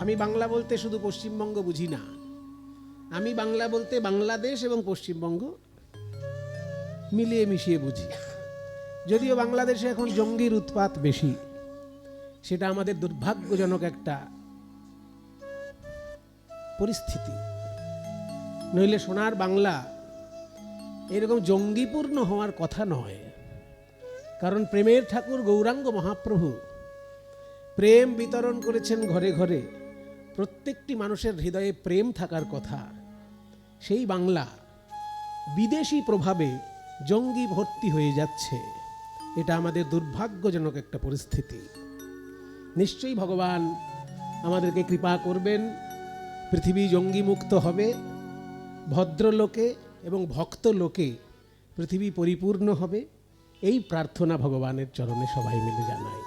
আমি বাংলা বলতে শুধু পশ্চিমবঙ্গ বুঝি না, আমি বাংলা বলতে বাংলাদেশ এবং পশ্চিমবঙ্গ মিলিয়ে মিশিয়ে বুঝি। যদিও বাংলাদেশে এখন জঙ্গির উৎপাত বেশি, সেটা আমাদের দুর্ভাগ্যজনক একটা পরিস্থিতি। নইলে সোনার বাংলা এরকম জঙ্গিপূর্ণ হওয়ার কথা নয়। কারণ প্রেমের ঠাকুর গৌরাঙ্গ মহাপ্রভু প্রেম বিতরণ করেছেন ঘরে ঘরে। প্রত্যেকটি মানুষের হৃদয়ে প্রেম থাকার কথা। সেই বাংলা বিদেশি প্রভাবে জঙ্গি ভর্তি হয়ে যাচ্ছে। এটা আমাদের দুর্ভাগ্যজনক একটা পরিস্থিতি। নিশ্চয়ই ভগবান আমাদেরকে কৃপা করবেন, পৃথিবী জঙ্গি মুক্ত হবে, ভদ্রলোকে এবং ভক্ত লোকে পৃথিবী পরিপূর্ণ হবে। এই প্রার্থনা ভগবানের চরণে সবাই মিলে জানাই।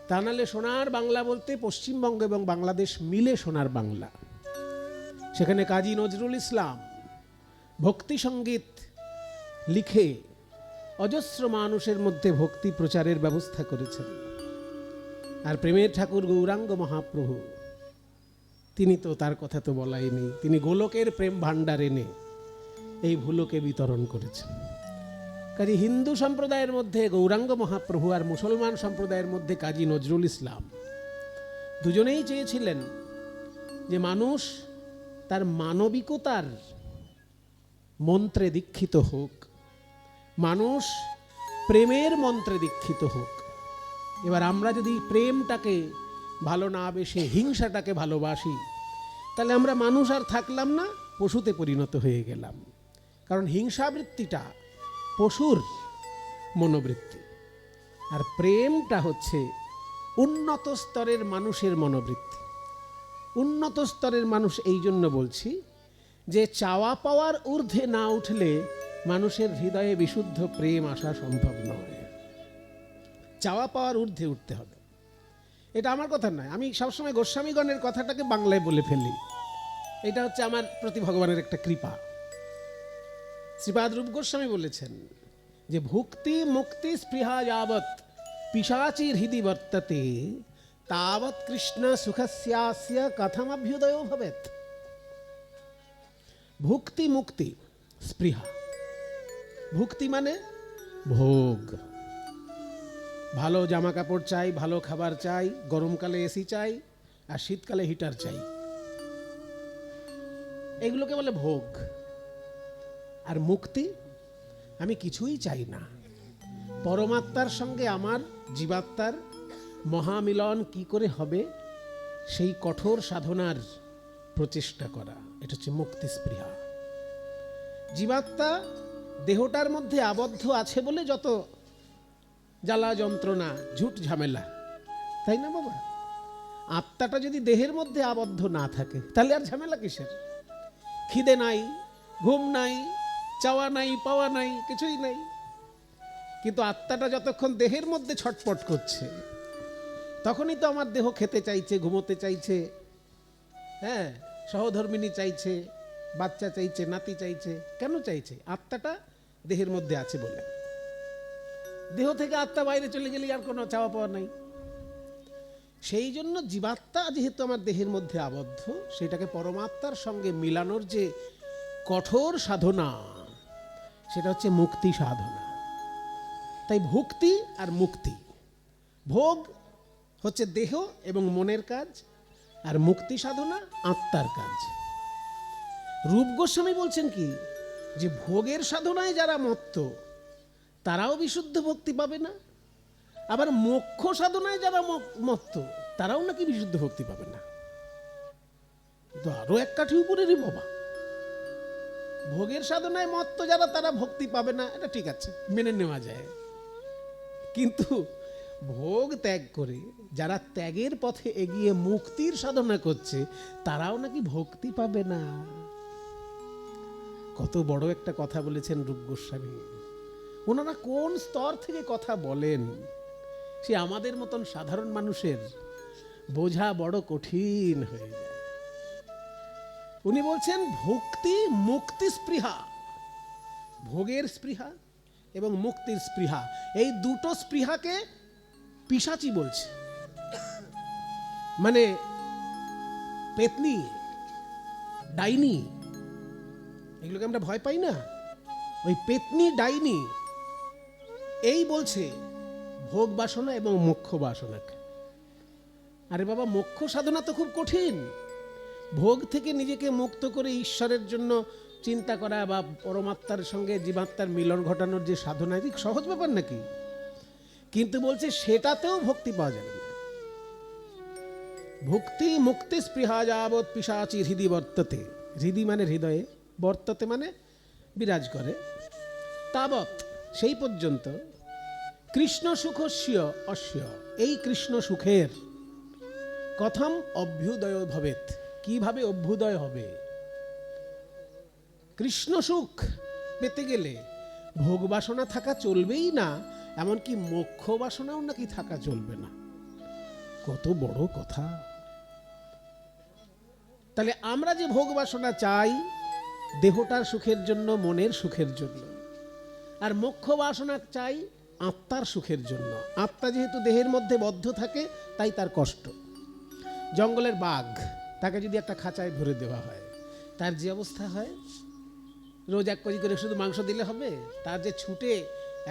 তা নাহলে সোনার বাংলা বলতে পশ্চিমবঙ্গ এবং বাংলাদেশ মিলে সোনার বাংলা। সেখানে কাজী নজরুল ইসলাম ভক্তি সঙ্গীত লিখে অজস্র মানুষের মধ্যে ভক্তি প্রচারের ব্যবস্থা করেছেন। আর প্রেমের ঠাকুর গৌরাঙ্গ মহাপ্রভু, তিনি তো তার কথা তো বলাই নেই। তিনি গোলকের প্রেম ভাণ্ডার এনে এই ভুলোকে বিতরণ করেছেন। কাজী হিন্দু সম্প্রদায়ের মধ্যে গৌরাঙ্গ মহাপ্রভু আর মুসলমান সম্প্রদায়ের মধ্যে কাজী নজরুল ইসলাম দুজনেই চেয়েছিলেন যে মানুষ তার মানবিকতার মন্ত্রে দীক্ষিত হোক, মানুষ প্রেমের মন্ত্রে দীক্ষিত হোক। এবার আমরা যদি প্রেমটাকে ভালো না বেশে হিংসাটাকে ভালোবাসি, তাহলে আমরা মানুষ আর থাকলাম না, পশুতে পরিণত হয়ে গেলাম। কারণ হিংসাবৃত্তিটা পশুর মনোবৃত্তি, আর প্রেমটা হচ্ছে উন্নত স্তরের মানুষের মনোবৃত্তি। উন্নত স্তরের মানুষ এই জন্য বলছি যে চাওয়া পাওয়ার ঊর্ধ্বে না উঠলে মানুষের হৃদয়ে বিশুদ্ধ প্রেম আসা সম্ভব নয়। চাওয়া পাওয়ার ঊর্ধ্বে উঠতে হবে। এটা আমার কথা নয়, আমি সবসময় গোস্বামীগণের কথাটাকে বাংলায় বলে ফেলি। এটা হচ্ছে আমার প্রতি ভগবানের একটা কৃপা। শ্রীপাদ রূপ গোস্বামী বলেছেন যে ভুক্তি মুক্তি স্পৃহা যাবৎ পিশাচীর হৃদি বর্ততে তাবৎ কৃষ্ণ সুখস্যাস্য কথমভ্যুদয় ভবেৎ। ভুক্তি মুক্তি স্পৃহা, ভুক্তি মানে ভোগ। ভালো জামা কাপড় চাই, ভালো খাবার চাই, গরমকালে এসি চাই আর শীতকালে হিটার চাই, এগুলোকে বলে ভোগ। আর মুক্তি, আমি কিছুই চাই না, পরমাত্মার সঙ্গে আমার জীবাত্মার মহামিলন কি করে হবে সেই কঠোর সাধনার প্রচেষ্টা করা, এটা হচ্ছে মুক্তি স্পৃহা। জীবাত্মা দেহটার মধ্যে আবদ্ধ আছে বলে যত জ্বালা যন্ত্রণা ঝুট ঝামেলা, তাই না বাবা? আত্মাটা যদি দেহের মধ্যে আবদ্ধ না থাকে তাহলে আর ঝামেলা কিসের? খিদে নাই, ঘুম নাই, চাওয়া নাই, পাওয়া নাই, কিছুই নাই। কিন্তু আত্মাটা যতক্ষণ দেহের মধ্যে ছটপট করছে, তখনই তো আমার দেহ খেতে চাইছে, ঘুমোতে চাইছে, হ্যাঁ, সহধর্মিনী চাইছে, বাচ্চা চাইছে, নাতি চাইছে। কেন চাইছে? আত্মাটা দেহের মধ্যে আছে বলে। দেহ থেকে আত্মা বাইরে চলে গেলে আর কোনো চাওয়া পাওয়া নাই। সেই জন্য জীবাত্মা যেহেতু আমার দেহের মধ্যে আবদ্ধ, সেটাকে পরমাত্মার সঙ্গে মিলানোর যে কঠোর সাধনা, সেটা হচ্ছে মুক্তি সাধনা। তাই ভুক্তি আর মুক্তি, ভোগ হচ্ছে দেহ এবং মনের কাজ, আর মুক্তি সাধনা আত্মার কাজ। রূপ গোস্বামী বলছেন কি, যে ভোগের সাধনায় যারা মত্ত তারাও বিশুদ্ধ ভক্তি পাবে না, আবার মোক্ষ সাধনায় যারা মত্ত তারাও নাকি বিশুদ্ধ ভক্তি পাবে না। তো আরো এক কাঠি উপরেরই বাবা। ভোগের সাধনায় মত্ত যারা, তারা ভক্তি পাবে না, এটা ঠিক আছে, মেনে নেওয়া যায়। কিন্তু ভোগ ত্যাগ করে যারা ত্যাগের পথে এগিয়ে মুক্তির সাধনা করছে, তারাও নাকি ভক্তি পাবে না। কত বড় একটা কথা বলেছেন রূপ গোস্বামী। ওনারা কোন স্তর থেকে কথা বলেন, সে আমাদের মতন সাধারণ মানুষের বোঝা বড় কঠিন হয়ে যায়। উনি বলছেন ভক্তি মুক্তি স্পৃহা, ভোগের স্পৃহা এবং মুক্তির স্পৃহা, এই দুটো স্পৃহাকে পিশাচি বলছে। মানে পেতনি, ডাইনি, এগুলোকে আমরা ভয় পাই না? ওই পেতনি ডাইনি এই বলছে ভোগ বাসনা এবং মোক্ষ বাসনাকে। আরে বাবা, মোক্ষ সাধনা তো খুব কঠিন। ভোগ থেকে নিজেকে মুক্ত করে ঈশ্বরের জন্য চিন্তা করা বা পরমাত্মার সঙ্গে জীবাত্মার মিলন ঘটানোর যে সাধনা, এটি সহজ ব্যাপার নাকি? কিন্তু বলছে সেটাতেও ভক্তি পাওয়া যাবে না। ভক্তি মুক্তি স্পৃহা যাবৎ পিশাচি হৃদি বর্ততে, হৃদি মানে হৃদয়ে, বর্ততে মানে বিরাজ করে, তাবৎ সেই পর্যন্ত কৃষ্ণ সুখস্য অস্য, এই কৃষ্ণ সুখের কথম অভ্যুদয় ভবেত, কিভাবে অভ্যুদয় হবে? কৃষ্ণ সুখ পেতে গেলে ভোগ বাসনা থাকা চলবেই না, এমনকি মোক্ষ বাসনাও নাকি থাকা চলবে না। কত বড় কথা! তাহলে আমরা যে ভোগ বাসনা চাই দেহটার সুখের জন্য, মনের সুখের জন্য, আর মোক্ষ বাসনা চাই আত্মার সুখের জন্য। আত্মা যেহেতু দেহের মধ্যে বদ্ধ থাকে তাই তার কষ্ট। জঙ্গলের বাঘ, তাকে যদি একটা খাঁচায় ভরে দেওয়া হয় তার যে অবস্থা হয়, রোজ 1 কেজি করে শুধু মাংস দিলে হবে? তার যে ছুটে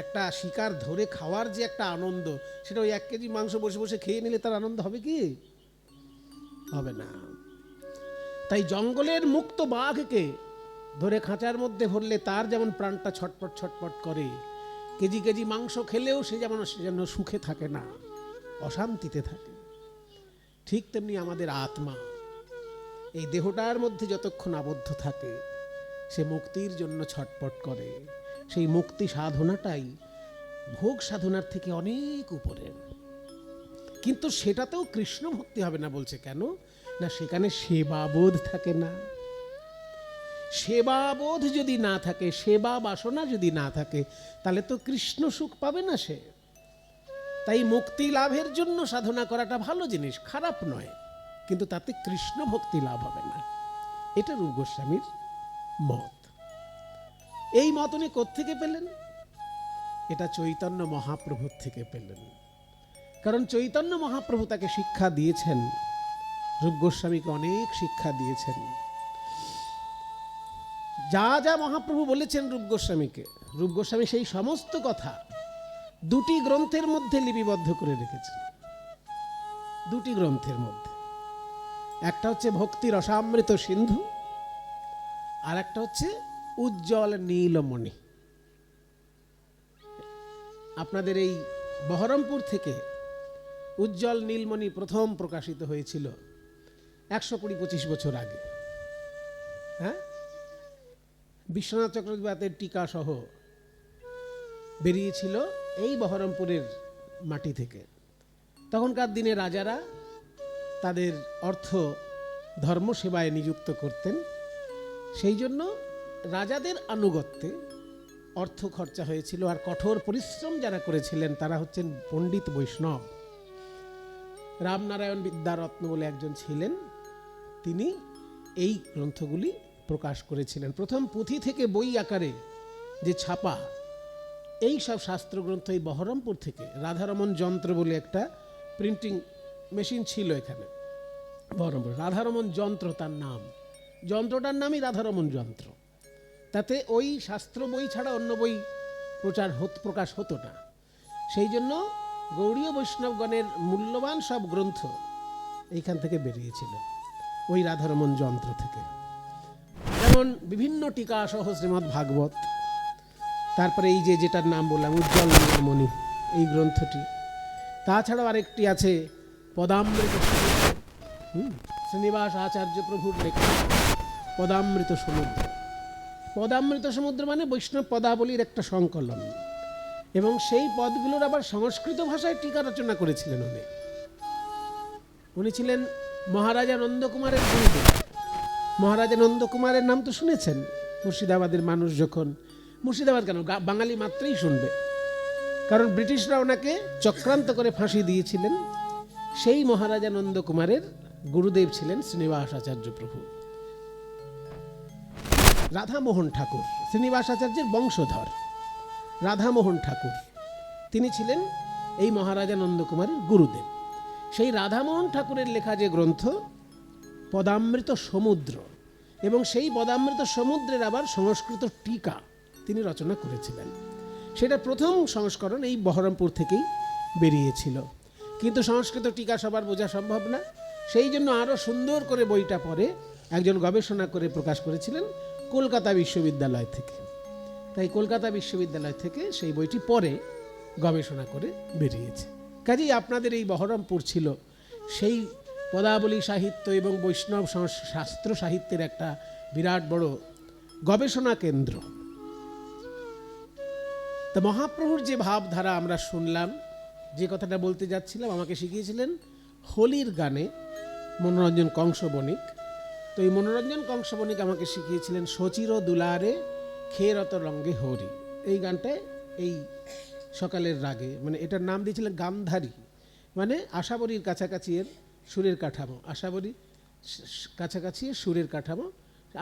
একটা শিকার ধরে খাওয়ার যে একটা আনন্দ, সেটা ওই 1 কেজি মাংস বসে বসে খেয়ে নিলে তার আনন্দ হবে কি? হবে না। তাই জঙ্গলের মুক্ত বাঘকে ধরে খাঁচার মধ্যে ভরলে তার যেমন প্রাণটা ছটপট ছটপট করে, কেজি কেজি মাংস খেলেও সে যেন সুখে থাকে না, অশান্তিতে থাকে। ঠিক তেমনি আমাদের আত্মা এই দেহটার মধ্যে যতক্ষণ আবদ্ধ থাকে সে মুক্তির জন্য ছটপট করে। সেই মুক্তি সাধনাটাই ভোগ সাধনার থেকে অনেক উপরে। কিন্তু সেটাতেও কৃষ্ণ ভক্তি হবে না। বলছে কেন না, সেখানে সেবাবোধ থাকে না। সেবাবোধ যদি না থাকে, সেবা বাসনা যদি না থাকে, তাহলে তো কৃষ্ণ সুখ পাবে না সে। তাই মুক্তি লাভের জন্য সাধনা করাটা ভালো জিনিস, খারাপ নয়, কিন্তু তাতে কৃষ্ণ ভক্তি লাভ হবে না। এটা রূপ গোস্বামীর মত। এই মত উনি কোত্থেকে পেলেন? এটা চৈতন্য মহাপ্রভুর থেকে পেলেন। কারণ চৈতন্য মহাপ্রভু তাকে শিক্ষা দিয়েছেন, রূপ গোস্বামীকে অনেক শিক্ষা দিয়েছেন। যা যা মহাপ্রভু বলেছেন রূপ গোস্বামীকে, রূপ গোস্বামী সেই সমস্ত কথা 2টি গ্রন্থের মধ্যে লিপিবদ্ধ করে রেখেছেন। 2টি গ্রন্থের মধ্যে, একটা হচ্ছে ভক্তি রসামৃত সিন্ধু, আর একটা হচ্ছে উজ্জ্বল নীলমণি। আপনাদের এই বহরমপুর থেকে উজ্জ্বল নীলমণি প্রথম প্রকাশিত হয়েছিল 120-25 বছর আগে। হ্যাঁ, বিশ্বনাথ চক্রবর্তীর টিকা সহ বেরিয়েছিল এই বহরমপুরের মাটি থেকে। তখনকার দিনে রাজারা তাদের অর্থ ধর্ম সেবায় নিযুক্ত করতেন, সেই জন্য রাজাদের আনুগত্যে অর্থ খরচা হয়েছিল। আর কঠোর পরিশ্রম যারা করেছিলেন তারা হচ্ছেন পণ্ডিত বৈষ্ণব। রামনারায়ণ বিদ্যারত্ন বলে একজন ছিলেন, তিনি এই গ্রন্থগুলি প্রকাশ করেছিলেন। প্রথম পুঁথি থেকে বই আকারে যে ছাপা এই সব শাস্ত্রগ্রন্থ এই বহরমপুর থেকে, রাধারমণ যন্ত্র বলে একটা প্রিন্টিং মেশিন ছিল এখানে বহরমপুর, রাধারমণ যন্ত্র তার নাম, যন্ত্রটার নামই রাধারমণ যন্ত্র। তাতে ওই শাস্ত্র বই ছাড়া অন্য বই প্রকাশ হতো না। সেই জন্য গৌড়ীয় বৈষ্ণবগণের মূল্যবান সব গ্রন্থ এইখান থেকে বেরিয়েছিল, ওই রাধারমণ যন্ত্র থেকে। যেমন বিভিন্ন টিকা সহ শ্রীমদ্ ভাগবত, তারপরে এই যেটার নাম বললাম উজ্জ্বল নীলমণি, এই গ্রন্থটি। তাছাড়াও আরেকটি আছে পদামৃত সমুদ্র, শ্রীনিবাস আচার্য প্রভুর লেখা পদামৃত সমুদ্র। পদামৃত সমুদ্র মানে বৈষ্ণব পদাবলীর একটা সংকলন, এবং সেই পদগুলোর আবার সংস্কৃত ভাষায় টিকা রচনা করেছিলেন উনি। উনি ছিলেন মহারাজা নন্দকুমারের গুরুদেব। মহারাজা নন্দকুমারের নাম তো শুনেছেন, মুর্শিদাবাদের মানুষ যখন, মুর্শিদাবাদ কেন, বাঙালি মাত্রই শুনবে, কারণ ব্রিটিশরা ওনাকে চক্রান্ত করে ফাঁসি দিয়েছিলেন। সেই মহারাজা নন্দকুমারের গুরুদেব ছিলেন শ্রীনিবাস আচার্য প্রভু। রাধামোহন ঠাকুর শ্রীনিবাস আচার্যের বংশধর, রাধামোহন ঠাকুর তিনি ছিলেন এই মহারাজা নন্দকুমারের গুরুদেব। সেই রাধামোহন ঠাকুরের লেখা যে গ্রন্থ পদামৃত সমুদ্র, এবং সেই পদামৃত সমুদ্রের আবার সংস্কৃত টিকা তিনি রচনা করেছিলেন। সেটা প্রথম সংস্করণ এই বহরমপুর থেকেই বেরিয়েছিল, কিন্তু সংস্কৃত টিকা সবার বোঝা সম্ভব না, সেই জন্য আরও সুন্দর করে বইটা পরে একজন গবেষণা করে প্রকাশ করেছিলেন কলকাতা বিশ্ববিদ্যালয় থেকে। তাই কলকাতা বিশ্ববিদ্যালয় থেকে সেই বইটি পরে গবেষণা করে বেরিয়েছে। কাজেই আপনাদের এই বহরমপুর ছিল সেই পদাবলী সাহিত্য এবং বৈষ্ণব শাস্ত্র সাহিত্যের একটা বিরাট বড় গবেষণা কেন্দ্র। তা মহাপ্রভুর যে ভাবধারা আমরা শুনলাম, যে কথাটা বলতে যাচ্ছিলাম, আমাকে শিখিয়েছিলেন হোলির গানে মনোরঞ্জন কংস বণিক। তো এই মনোরঞ্জন কংস বণিক আমাকে শিখিয়েছিলেন সচির দুলারে খেরত রঙ্গে হরি। এই গানটায় এই সকালের রাগে, মানে এটার নাম দিয়েছিলেন গান্ধারী, মানে আশাবরীর কাছাকাছি এর সুরের কাঠামো, আশাবরী কাছাকাছি সুরের কাঠামো।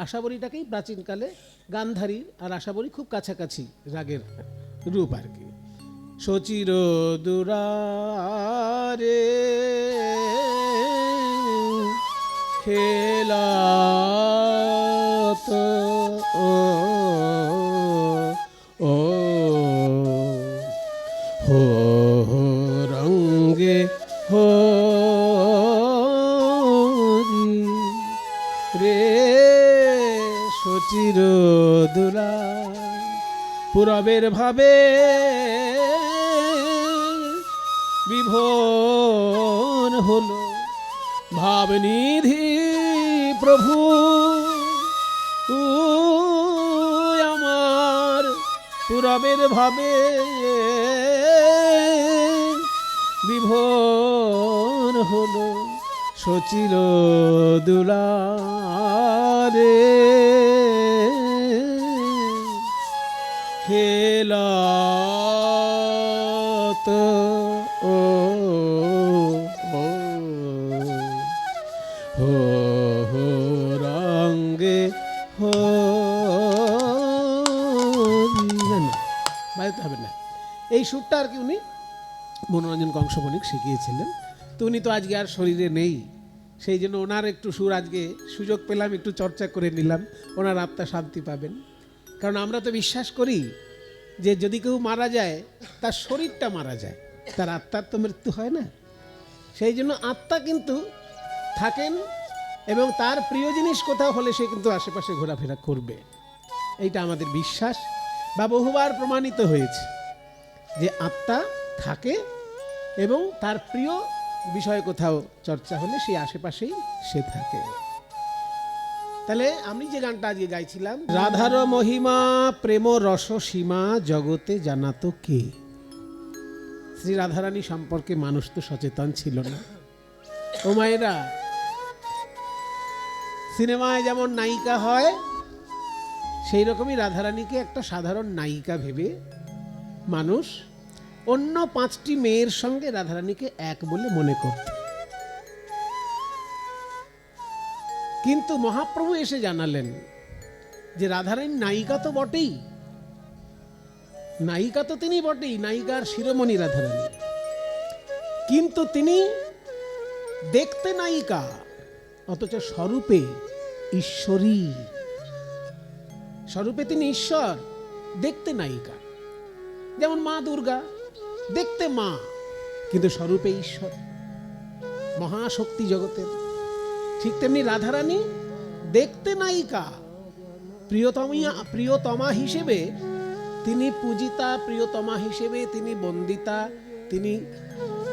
আশাবরীটাকেই প্রাচীনকালে গান্ধারী আর আশাবরী খুব কাছাকাছি রাগের রূপ আর কি। সচির দুরারে খেলাত ও হো রঙ্গে হরি রে সচির দুলা। পূরবের ভাবে বিভোর হলো ভাবনিধি প্রভু আমার, পূরবের ভাবে বিভোর হলো সচির দুলারে খেলাত ও হো রঙ্গে বাজাতে হবে না। এই সুরটা আর কি উনি মনোরঞ্জন কংস বণিক শিখিয়েছিলেন। তো উনি তো আজকে আর শরীরে নেই, সেই জন্য ওনার একটু সুর আজকে সুযোগ পেলাম, একটু চর্চা করে নিলাম, ওনার আত্মা শান্তি পাবেন। কারণ আমরা তো বিশ্বাস করি যে যদি কেউ মারা যায় তার শরীরটা মারা যায়, তার আত্মার তো মৃত্যু হয় না। সেই জন্য আত্মা কিন্তু থাকেন এবং তার প্রিয় জিনিস কোথাও হলে সে কিন্তু আশেপাশে ঘোরাফেরা করবে, এইটা আমাদের বিশ্বাস বা বহুবার প্রমাণিত হয়েছে যে আত্মা থাকে এবং তার প্রিয় বিষয় কোথাও চর্চা হলে সেই আশেপাশেই সে থাকে। তাহলে আমি যে গানটা আজকে গাইছিলাম, রাধার মহিমা প্রেম রস সীমা জগতে জানাতো কে। শ্রী রাধারানী সম্পর্কে মানুষ তো সচেতন ছিল না। ও মায়েরা, সিনেমায় যেমন নায়িকা হয় সেই রকমই রাধারানীকে একটা সাধারণ নায়িকা ভেবে মানুষ অন্য 5টি মেয়ের সঙ্গে রাধারানীকে এক বলে মনে করত। কিন্তু মহাপ্রভু এসে জানালেন যে রাধারানী নায়িকা তো বটেই, নায়িকা তো তিনি বটেই, নায়িকার শিরোমণি রাধারানী, কিন্তু তিনি দেখতে নায়িকা অথচ স্বরূপে ঈশ্বরী। স্বরূপে তিনি ঈশ্বর, দেখতে নায়িকা। যেমন মা দুর্গা দেখতে মা কিন্তু স্বরূপে ঈশ্বর, মহাশক্তি জগতের। ঠিক তেমনি রাধারানী দেখতে নায়িকা, প্রিয়তমা হিসেবে তিনি পূজিতা, প্রিয়তমা হিসেবে তিনি বন্দিতা, তিনি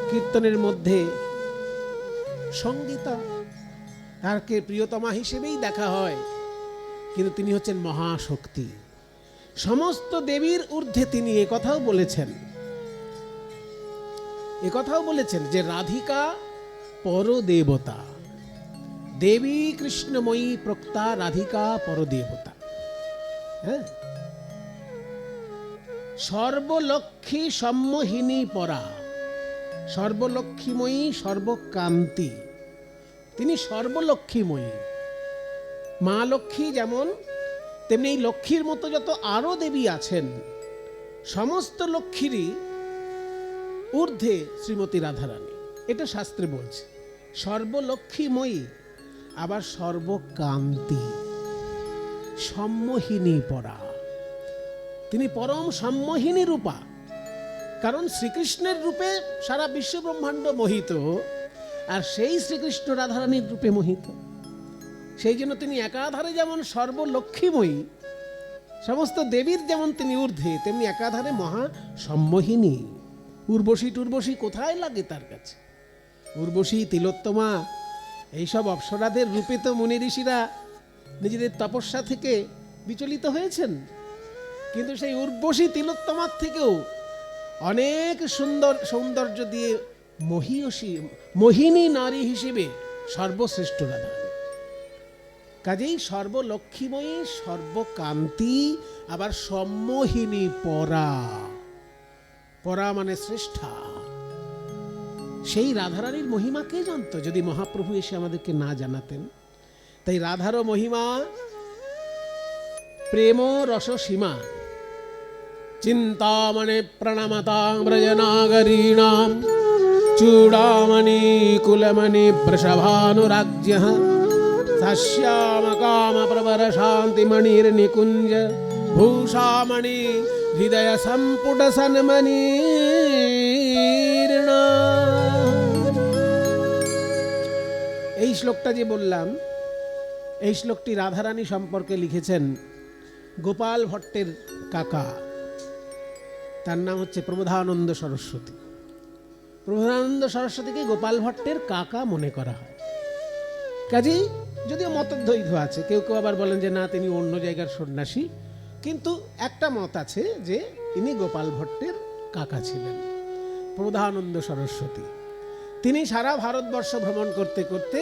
কীর্তনের মধ্যে সঙ্গীতা, তাকে প্রিয়তমা হিসেবেই দেখা হয়, কিন্তু তিনি হচ্ছেন মহাশক্তি। সমস্ত দেবীর ঊর্ধ্বে তিনি একথাও বলেছেন যে রাধিকা পরদেবতা, দেবী কৃষ্ণময়ী প্রক্তা রাধিকা পরদেবতা। হ্যাঁ, সর্বলক্ষ্মী সম্মোহিনী পরা, সর্বলক্ষ্মীময়ী সর্বকান্তি, তিনি সর্বলক্ষ্মীময়ী। মা লক্ষ্মী যেমন, তেমনি এই লক্ষ্মীর মতো যত আরো দেবী আছেন, সমস্ত লক্ষ্মীরই ঊর্ধ্বে শ্রীমতী রাধারানী। এটা শাস্ত্রে বলছে। সর্বলক্ষ্মীময়ী, আবার সর্বকান্তি, সম্মোহিনী পরা। তিনি পরম সম্মোহিনী রূপা। কারণ শ্রীকৃষ্ণের রূপে সারা বিশ্ব ব্রহ্মাণ্ড মোহিত, আর সেই শ্রীকৃষ্ণ রাধারানীর রূপে মোহিত। সেই জন্য তিনি একাধারে যেমন সর্বলক্ষ্মীময়ী, সমস্ত দেবীর যেমন তিনি ঊর্ধ্বে, তেমনি একাধারে মহা সম্মোহিনী। উর্বশী টুর্বশী কোথায় লাগে তার কাছে? উর্বশী, তিলোত্তমা, এইসব অপ্সরাদের রূপে তো মুনি ঋষিরা নিজেদের তপস্যা থেকে বিচলিত হয়েছেন। কিন্তু সেই উর্বশী তিলোত্তমার থেকেও অনেক সুন্দর সৌন্দর্য দিয়ে মহীয়সী, মোহিনী নারী হিসেবে সর্বশ্রেষ্ঠ রাধা। কাজেই সর্বলক্ষ্মীময়ী, সর্বকান্তি, আবার সম্মোহিনী পরা। পরা মানে শ্রেষ্ঠা। সেই রাধারানীর মহিমা কে জানতো যদি মহাপ্রভু এসে আমাদেরকে না জানাতেন? তাই রাধারও মহিমা প্রেম রস সীমা। চিন্তামণি প্রণমতাং ব্রজনাগরীণাম চূড়ামণি কুলমণি বৃষভানুরাজ্যঃ শ্যাম কাম প্রবর শান্তিমণির নিকুঞ্জ ভূষামণি হৃদয় সম্পুট সন্মণির্ণ। এই শ্লোকটা যে বললাম, এই শ্লোকটি রাধারানী সম্পর্কে লিখেছেন গোপাল ভট্টের কাকা। তার নাম হচ্ছে প্রবোধানন্দ সরস্বতী। প্রবোধানন্দ সরস্বতীকে গোপাল ভট্টের কাকা মনে করা হয়। কাজেই যদিও মতদ্বৈধ আছে, কেউ কেউ আবার বলেন যে না, তিনি অন্য জায়গার সন্ন্যাসী, কিন্তু একটা মত আছে যে ইনি গোপাল ভট্টের কাকা ছিলেন, প্রবোধানন্দ সরস্বতী। তিনি সারা ভারতবর্ষ ভ্রমণ করতে করতে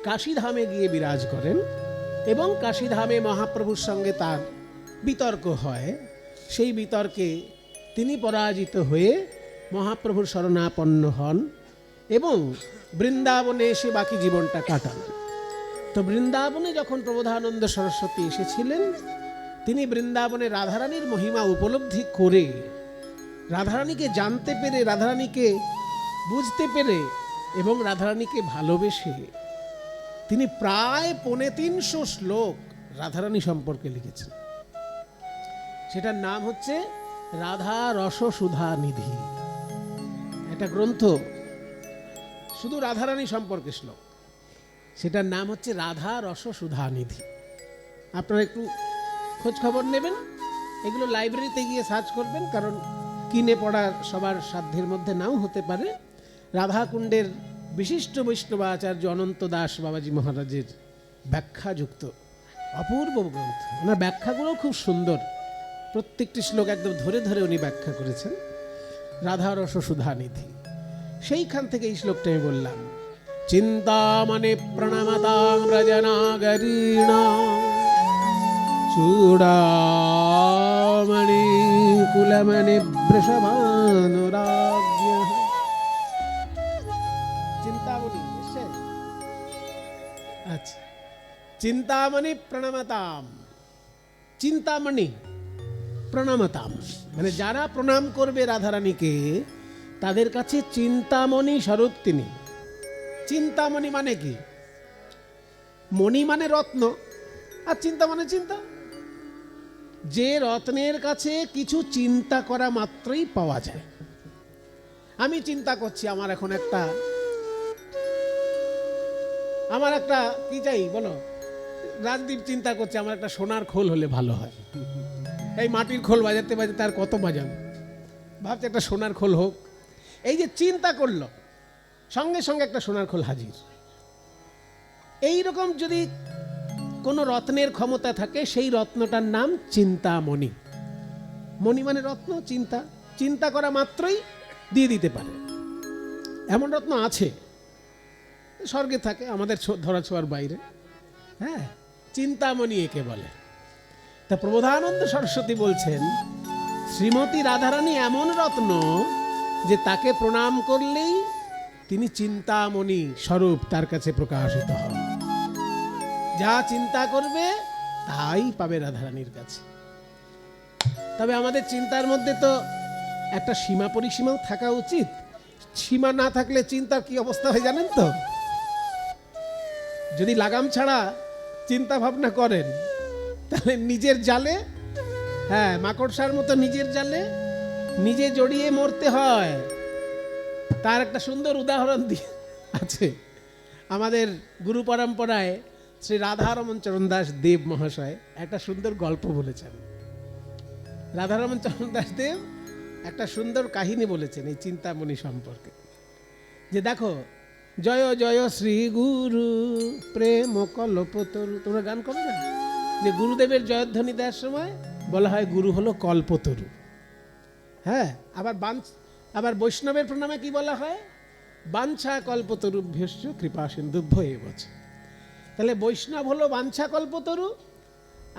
কাশীধামে গিয়ে বিরাজ করেন, এবং কাশীধামে মহাপ্রভুর সঙ্গে তার বিতর্ক হয়। সেই বিতর্কে তিনি পরাজিত হয়ে মহাপ্রভুর শরণাপন্ন হন এবং বৃন্দাবনে এসে বাকি জীবনটা কাটান। তো বৃন্দাবনে যখন প্রবোধানন্দ সরস্বতী এসেছিলেন, তিনি বৃন্দাবনে রাধারানীর মহিমা উপলব্ধি করে, রাধারানীকে জানতে পেরে, রাধারানীকে বুঝতে পেরে এবং রাধারানীকে ভালোবেসে তিনি প্রায় 350 শ্লোক রাধারানী সম্পর্কে লিখেছেন। সেটার নাম হচ্ছে রাধা রস সুধা নিধি। একটা গ্রন্থ শুধু রাধারানী সম্পর্কে শ্লোক, সেটার নাম হচ্ছে রাধা রস সুধা নিধি। আপনারা একটু খোঁজ খবর নেবেন, এগুলো লাইব্রেরিতে গিয়ে সার্চ করবেন, কারণ কিনে পড়ার সবার সাধ্যের মধ্যে নাও হতে পারে। রাধাকুণ্ডের বিশিষ্ট বৈষ্ণবাচার্য অনন্ত দাস বাবাজি মহারাজের ব্যাখ্যাযুক্ত অপূর্ব গ্রন্থ। ওনার ব্যাখ্যাগুলো খুব সুন্দর, প্রত্যেকটি শ্লোক একদম ধরে ধরে উনি ব্যাখ্যা করেছেন। রাধা রস সুধা নিধি, সেইখান থেকে এই শ্লোকটা আমি বললাম। চিন্তামণি প্রণমতাং ব্রজনাগরীণাম চূড়ামণি কুলমণি বৃষভানুরাজ্ঞঃ। চিন্তামণি, আচ্ছা, চিন্তামণি প্রণমতাম। চিন্তামণি প্রণমতাম মানে যারা প্রণাম করবে রাধারানীকে, তাদের কাছে চিন্তামণি স্বরূপ তিনি। চিন্তামণি মানে কি? মণি মানে রত্ন, আর চিন্তা মানে চিন্তা। যে রত্নের কাছে কিছু চিন্তা করা মাত্রই পাওয়া যায়। আমি চিন্তা করছি আমার একটা কি চাই বলো? রাজদীপ চিন্তা করছে আমার একটা সোনার খোল হলে ভালো হয়। এই মাটির খোল বাজাতে বাজাতে আর কত বাজাবো, ভাবছে একটা সোনার খোল হোক। এই যে চিন্তা করলো, সঙ্গে সঙ্গে একটা সোনার খোল হাজির। এই রকম যদি কোনো রত্নের ক্ষমতা থাকে, সেই রত্নটার নাম চিন্তামণি। মণি মানে রত্ন, চিন্তা, চিন্তা করা মাত্রই দিয়ে দিতে পারে। এমন রত্ন আছে, স্বর্গে থাকে, আমাদের ধরা ছোঁয়ার বাইরে। হ্যাঁ, চিন্তামণি একে বলে। তা প্রবোধানন্দ সরস্বতী বলছেন, শ্রীমতী রাধারানী এমন রত্ন যে তাকে প্রণাম করলেই তিনি চিন্তামণি স্বরূপ তার কাছে প্রকাশিত হন। যা চিন্তা করবে তাই পাবে রাধারানীর কাছে। তবে আমাদের চিন্তার মধ্যে তো একটা সীমা পরিসীমাও থাকা উচিত। সীমা না থাকলে চিন্তার কি অবস্থা হয় জানেন তো? যদি লাগাম ছাড়া চিন্তা ভাবনা করেন তাহলে নিজের জালে, হ্যাঁ, মাকড়সার মতো নিজের জালে নিজে জড়িয়ে মরতে হয়। তার একটা সুন্দর উদাহরণ দিয়ে আছে আমাদের গুরু পরম্পরায়। শ্রী রাধারমণ চরণ দাস দেব মহাশয় একটা সুন্দর গল্প বলেছেন। রাধারমণ চরণ দাস দেব একটা সুন্দর কাহিনী বলেছেন এই চিন্তামণি সম্পর্কে, যে দেখো, জয় জয় শ্রী গুরু প্রেম কল্পতরু, তোমরা গান করো না, যে গুরুদেবের জয়ধ্বনি দেওয়ার সময় বলা হয় গুরু হলো কল্পতরু। হ্যাঁ, আবার বৈষ্ণবের প্রণামে কি বলা হয়? বাঞ্ছা কল্পতরুভ্যশ্চ কৃপা সিন্ধুভ্য এবচ। তাহলে বৈষ্ণব হলো বাঞ্ছা কল্পতরু,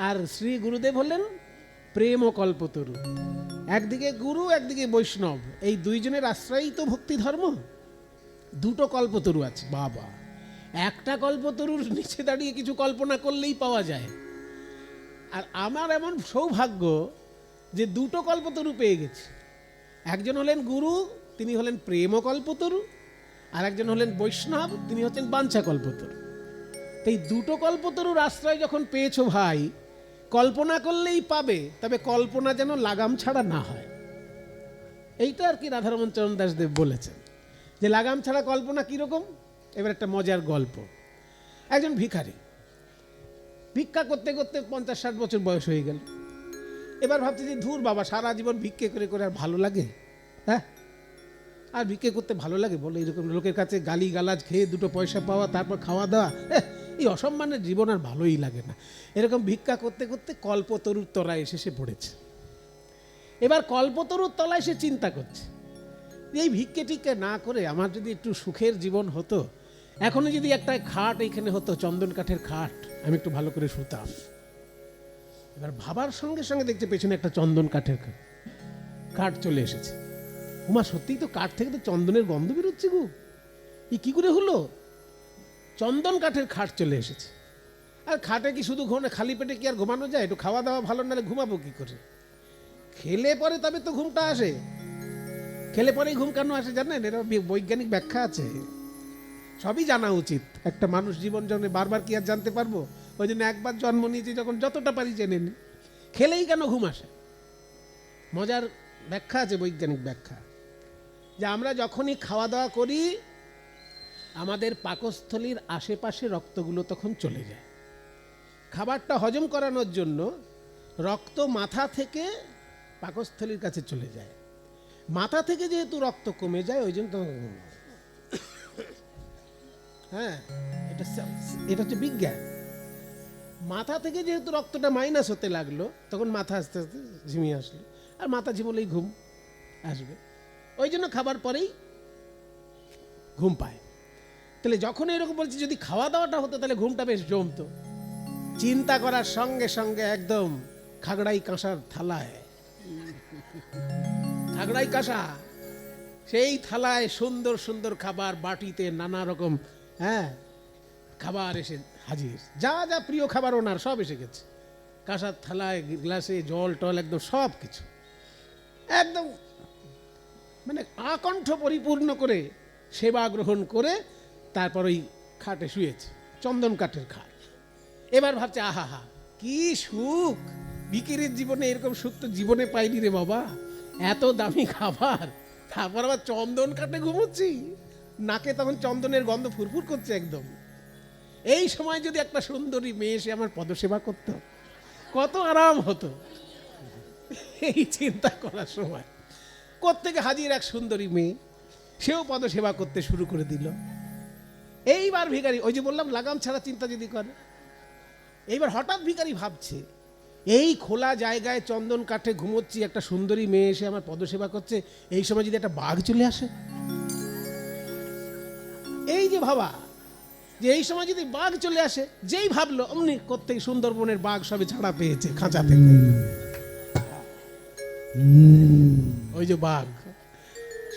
আর শ্রী গুরুদেব হলেন প্রেম কল্পতরু। একদিকে গুরু, একদিকে বৈষ্ণব, এই দুইজনের আশ্রয়ই তো ভক্তি ধর্ম। দুটো কল্পতরু আছে বাবা। একটা কল্পতরুর নিচে দাঁড়িয়ে কিছু কল্পনা করলেই পাওয়া যায়। আর আমার এমন সৌভাগ্য যে দুটো কল্পতরু পেয়ে গেছি। একজন হলেন গুরু, তিনি হলেন প্রেম কল্পতরু, আর একজন হলেন বৈষ্ণব, তিনি হচ্ছেন বাঞ্ছা কল্পতরু। এই দুটো কল্পতরুর আশ্রয় যখন পেয়েছো ভাই, কল্পনা করলেই পাবে, তবে কল্পনা যেন লাগাম ছাড়া না হয়। এইটা আর কি রাধারমণ চরণ দাস দেব বলেছেন, যে লাগাম ছাড়া কল্পনা কিরকম। এবার একটা মজার গল্প। একজন ভিখারি ভিক্ষা করতে করতে 50-60 বছর বয়স হয়ে গেল। এবার ভাবছে যে ধুর বাবা, সারা জীবন ভিক্ষে করে করে আর ভালো লাগে? হ্যাঁ, আর ভিক্ষে করতে ভালো লাগে বলে? এরকম লোকের কাছে গালি গালাজ খেয়ে দুটো পয়সা পাওয়া, তারপর খাওয়া দাওয়া, এই অসম্মানের জীবন আর ভালোই লাগে না। এরকম ভিক্ষা করতে করতে কল্পতরুর তলায় এসে পড়েছে। এবার কল্পতরুর তলায় সে চিন্তা করছে, এই ভিক্ষে টিক্ষে না করে আমার যদি একটু সুখের জীবন হতো, এখনো যদি একটা খাট এইখানে হতো, চন্দন কাঠের খাট, আমি একটু ভালো করে শুতাম। এবার ভাবার সঙ্গে সঙ্গে দেখছে পেছনে একটা চন্দন কাঠের কাঠ চলে এসেছে। উমা, সত্যিই তো কাঠ থেকে তো চন্দনের গন্ধ বেরোচ্ছে গো, এই কি করে হলো? চন্দন কাঠের খাট চলে এসেছে। আর খাটে কি শুধু খালি পেটে কি আর ঘুমানো যায়? একটু খাওয়া দাওয়া ভালো নাহলে ঘুমাবো কি করে? খেলে পরে তবে তো ঘুমটা আসে। খেলে পরেই ঘুম কেন আসে জানেন? এর বৈজ্ঞানিক ব্যাখ্যা আছে, সবই জানা উচিত। একটা মানুষ জীবন জন্মে বারবার কি আর জানতে পারবো? ওই জন্য একবার জন্ম নিয়েছি যখন, যতটা পারি জেনে নি। খেলেই কেন ঘুম আসে? মজার ব্যাখ্যা আছে, বৈজ্ঞানিক ব্যাখ্যা, যে আমরা যখনই খাওয়া দাওয়া করি, আমাদের পাকস্থলীর আশেপাশে রক্তগুলো তখন চলে যায়। খাবারটা হজম করানোর জন্য রক্ত মাথা থেকে পাকস্থলীর কাছে চলে যায়। মাথা থেকে যেহেতু রক্ত কমে যায়, ওই জন্য হ্যাঁ, এটা হচ্ছে বিজ্ঞান। মাথা থেকে যেহেতু রক্তটা মাইনাস হতে লাগলো, তখন মাথা আস্তে আস্তে ঝিমিয়ে আসলো, আর মাথা ঝিমলেই ঘুম আসবে। ওই জন্য খাবার পরেই ঘুম পায়। তাহলে যখন এরকম বলছি, যদি খাওয়া দাওয়াটা হতো তাহলে ঘুমটা বেশ জমতো। চিন্তা করার সঙ্গে সঙ্গে একদম খাগড়াই কাঁসার থালায়, খাগড়াই কাঁসা, সেই থালায় সুন্দর সুন্দর খাবার, বাটিতে নানা রকম খাবার এসে হাজির। যা যা প্রিয় খাবার ওনার সব এসে গেছে। কাঁসার থালায়, গ্লাসে জল টল, একদম সব কিছু একদম মানে আকণ্ঠ পরিপূর্ণ করে সেবা গ্রহণ করে তারপর ওই খাটে শুয়েছে, চন্দন কাঠের খাট। এবার ভাবছে, আহা হা, কি সুখ! ভিখিরির জীবনে এরকম সুখ তো জীবনে পাইনি রে বাবা। এত দামি খাবার, তারপর আবার চন্দন কাঠে ঘুমোচ্ছি, নাকে তখন চন্দনের গন্ধ ফুরফুর করছে একদম। এই সময় যদি একটা সুন্দরী মেয়ে এসে আমার পদসেবা করত, কত আরাম হতো। এই চিন্তা করার সময় কোত্থেকে হাজির এক সুন্দরী মেয়ে, সেও পদসেবা করতে শুরু করে দিল। এইবার ভিখারি, ওই যে বললাম লাগাম ছাড়া চিন্তা যদি করে, এইবার হঠাৎ ভিখারি ভাবছে, এই খোলা জায়গায় চন্দন কাঠে ঘুমোচ্ছি, একটা সুন্দরী মেয়ে এসে আমার পদসেবা করছে, এই সময় যদি একটা বাঘ চলে আসে। এই যে ভাবা, যে এই সময় যদি বাঘ চলে আসে, যেই ভাবলো অমনি কোত্থেকে সুন্দরবনের বাঘ সবে ছাড়া পেয়েছে খাঁচা থেকে। ওই যে বাঘ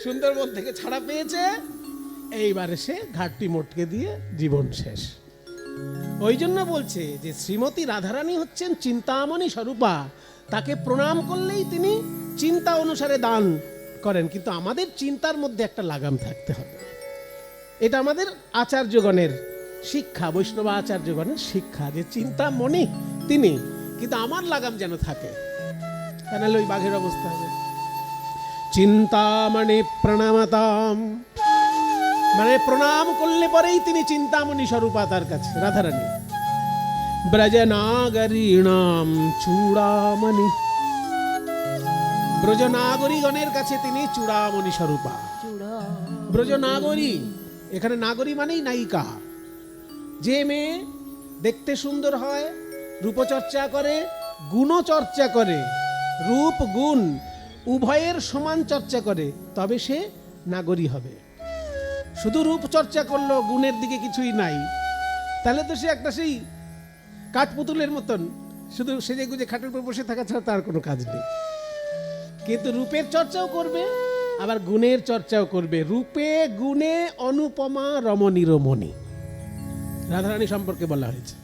সুন্দরবন থেকে ছাড়া পেয়েছে, এইবারে সে ঘাটটি মোটকে দিয়ে জীবন শেষ। ওই জন্য বলছে যে শ্রীমতী রাধারানী হচ্ছেন চিন্তামণি স্বরূপা, তাকে প্রণাম করলেই তিনি চিন্তা অনুসারে দান করেন, কিন্তু আমাদের চিন্তার মধ্যে একটা লাগাম থাকতে হবে। এটা আমাদের আচার্যগণের শিক্ষা, বৈষ্ণব আচার্যগণের শিক্ষা, যে চিন্তামণি তিনি, কিন্তু আমার লাগাম যেন থাকে, কেন ওই বাঘের অবস্থা হবে। চিন্তামণি প্রণামতাম, মানে প্রণাম করলে পরেই তিনি চিন্তামণি স্বরূপা তার কাছে রাধারানী। ব্রজনাগরীণাম চূড়ামণি, ব্রজনাগরীগণের কাছে তিনি চূড়ামণি স্বরূপা। ব্রজনাগরী, এখানে নাগরী মানেই নায়িকা। যে মেয়ে দেখতে সুন্দর হয়, রূপচর্চা করে, গুণচর্চা করে, রূপ গুণ উভয়ের সমান চর্চা করে, তবে সে নাগরী হবে। শুধু রূপ চর্চা করলো, গুণের দিকে কিছুই নাই, তাহলে তো সে একটা সেই কাঠপুতুলের মতন শুধু সেজে গুজে খাটের উপর বসে থাকা ছাড়া তার কোনো কাজ নেই। কিন্তু রূপের চর্চাও করবে, আবার গুণের চর্চাও করবে। রূপে গুণে অনুপমা রমণী রমণী, রাধারানী সম্পর্কে বলা হয়েছে।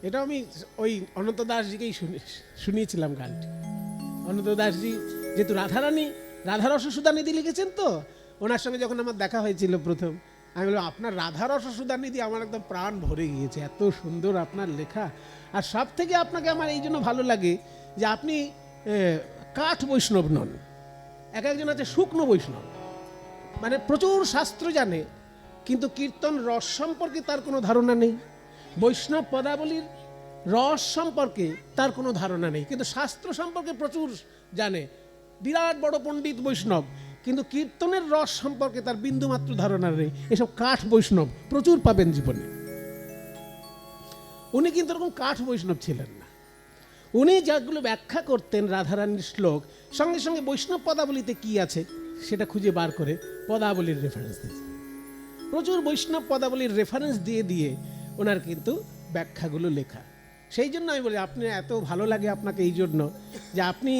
এটা আমি ওই অনন্ত দাসজিকেই শুনিয়েছিলাম গানটি। অনন্ত দাসজি যেহেতু রাধারানী, রাধারস সুধানিধি লিখেছেন, তো ওনার সঙ্গে যখন আমার দেখা হয়েছিল প্রথম, আমি বললাম আপনার রাধারস সুধানিধি আমার একদম প্রাণ ভরে গিয়েছে, এত সুন্দর আপনার লেখা। আর সব থেকে আপনাকে আমার এই জন্য ভালো লাগে যে আপনি কাঠ বৈষ্ণব নন। একজন আছে শুকনো বৈষ্ণব, মানে প্রচুর শাস্ত্র জানে, কিন্তু কীর্তন রস সম্পর্কে তার কোনো ধারণা নেই, বৈষ্ণব পদাবলীর রস সম্পর্কে তার কোনো ধারণা নেই, কিন্তু শাস্ত্র সম্পর্কে প্রচুর জানে, বিরাট বড় পণ্ডিত বৈষ্ণব, কিন্তু কীর্তনের রস সম্পর্কে তার বিন্দুমাত্র ধারণা নেই। এসব কাঠ বৈষ্ণব প্রচুর পাবেন জীবনে। উনি কিন্তু এরকম কাঠ বৈষ্ণব ছিলেন না। উনি যেগুলো ব্যাখ্যা করতেন রাধারানীর শ্লোক, সঙ্গে সঙ্গে বৈষ্ণব পদাবলীতে কি আছে সেটা খুঁজে বার করে পদাবলীর রেফারেন্স দিয়েছেন। প্রচুর বৈষ্ণব পদাবলীর রেফারেন্স দিয়ে দিয়ে ওনার কিন্তু ব্যাখ্যাগুলো লেখা। সেই জন্য আমি বলি আপনি এত ভালো লাগে আপনাকে এই জন্য যে আপনি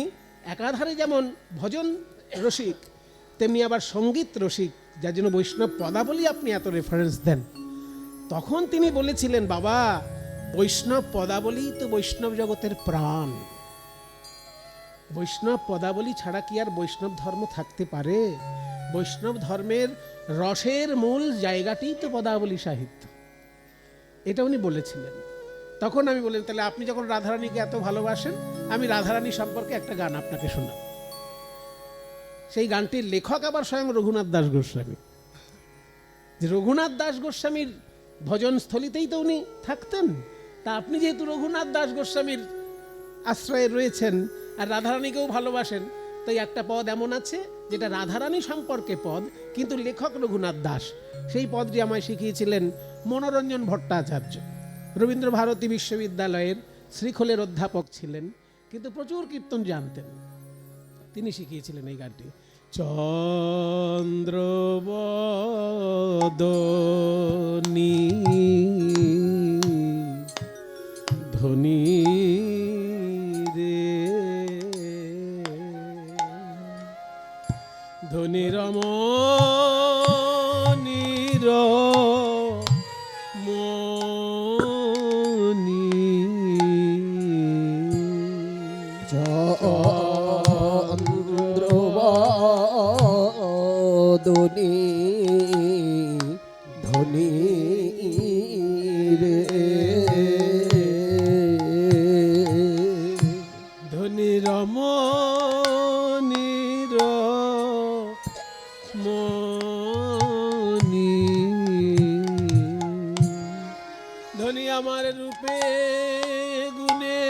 একাধারে যেমন ভজন রসিক, তেমনি আবার সঙ্গীত রসিক, যার জন্য বৈষ্ণব পদাবলী আপনি এত রেফারেন্স দেন। তখন তিনি বলেছিলেন, বাবা বৈষ্ণব পদাবলী তো বৈষ্ণব জগতের প্রাণ, বৈষ্ণব পদাবলী ছাড়া কি আর বৈষ্ণব ধর্ম থাকতে পারে? বৈষ্ণব ধর্মের রসের মূল জায়গাটি তো পদাবলী সাহিত্য, এটা উনি বলেছিলেন। তখন আমি বললাম, তাহলে আপনি যখন রাধারানীকে এত ভালোবাসেন, আমি রাধারানী সম্পর্কে একটা গান আপনাকে শোনাব। সেই গানটির লেখক আবার স্বয়ং রঘুনাথ দাস গোস্বামী। যে রঘুনাথ দাস গোস্বামীর ভজনস্থলিতেই তো উনি থাকতেন, তা আপনি যেহেতু রঘুনাথ দাস গোস্বামীর আশ্রয়ে রয়েছেন আর রাধারানীকেও ভালোবাসেন, তাই একটা পদ এমন আছে যেটা রাধারানী সম্পর্কে পদ, কিন্তু লেখক রঘুনাথ দাস। সেই পদটি আমায় শিখিয়েছিলেন মনোরঞ্জন ভট্টাচার্য, রবীন্দ্র ভারতী বিশ্ববিদ্যালয়ের শ্রীখোলের অধ্যাপক ছিলেন, কিন্তু প্রচুর কীর্তন জানতেন। তিনি শিখিয়েছিলেন এই গানটি। চন্দ্রবদনী ধনী রে ধনী রমণীর মণি চন্দ্রবদনী ধনী রে ধনী রমণীর মণি ধনী আমার রূপে গুণে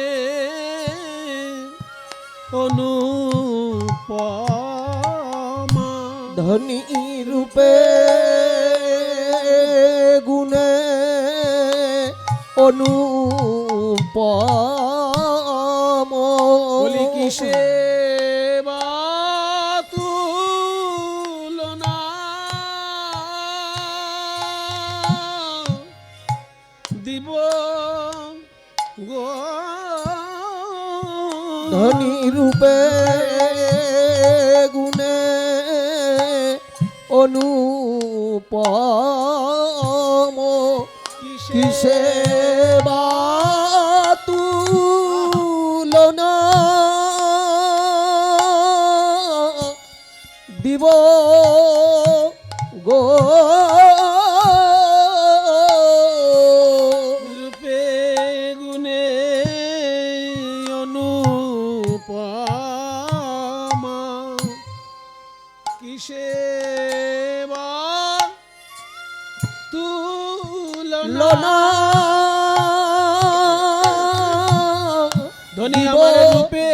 অনুপমা, ধনী রূপে গুণে অনুপম, বলি কিসে বা তুলনা, দিব গো ধনী রূপে গুণে অনুপম, কিসে বা তুলনা, তুলনা লোনা ধনী দিব আমার রূপে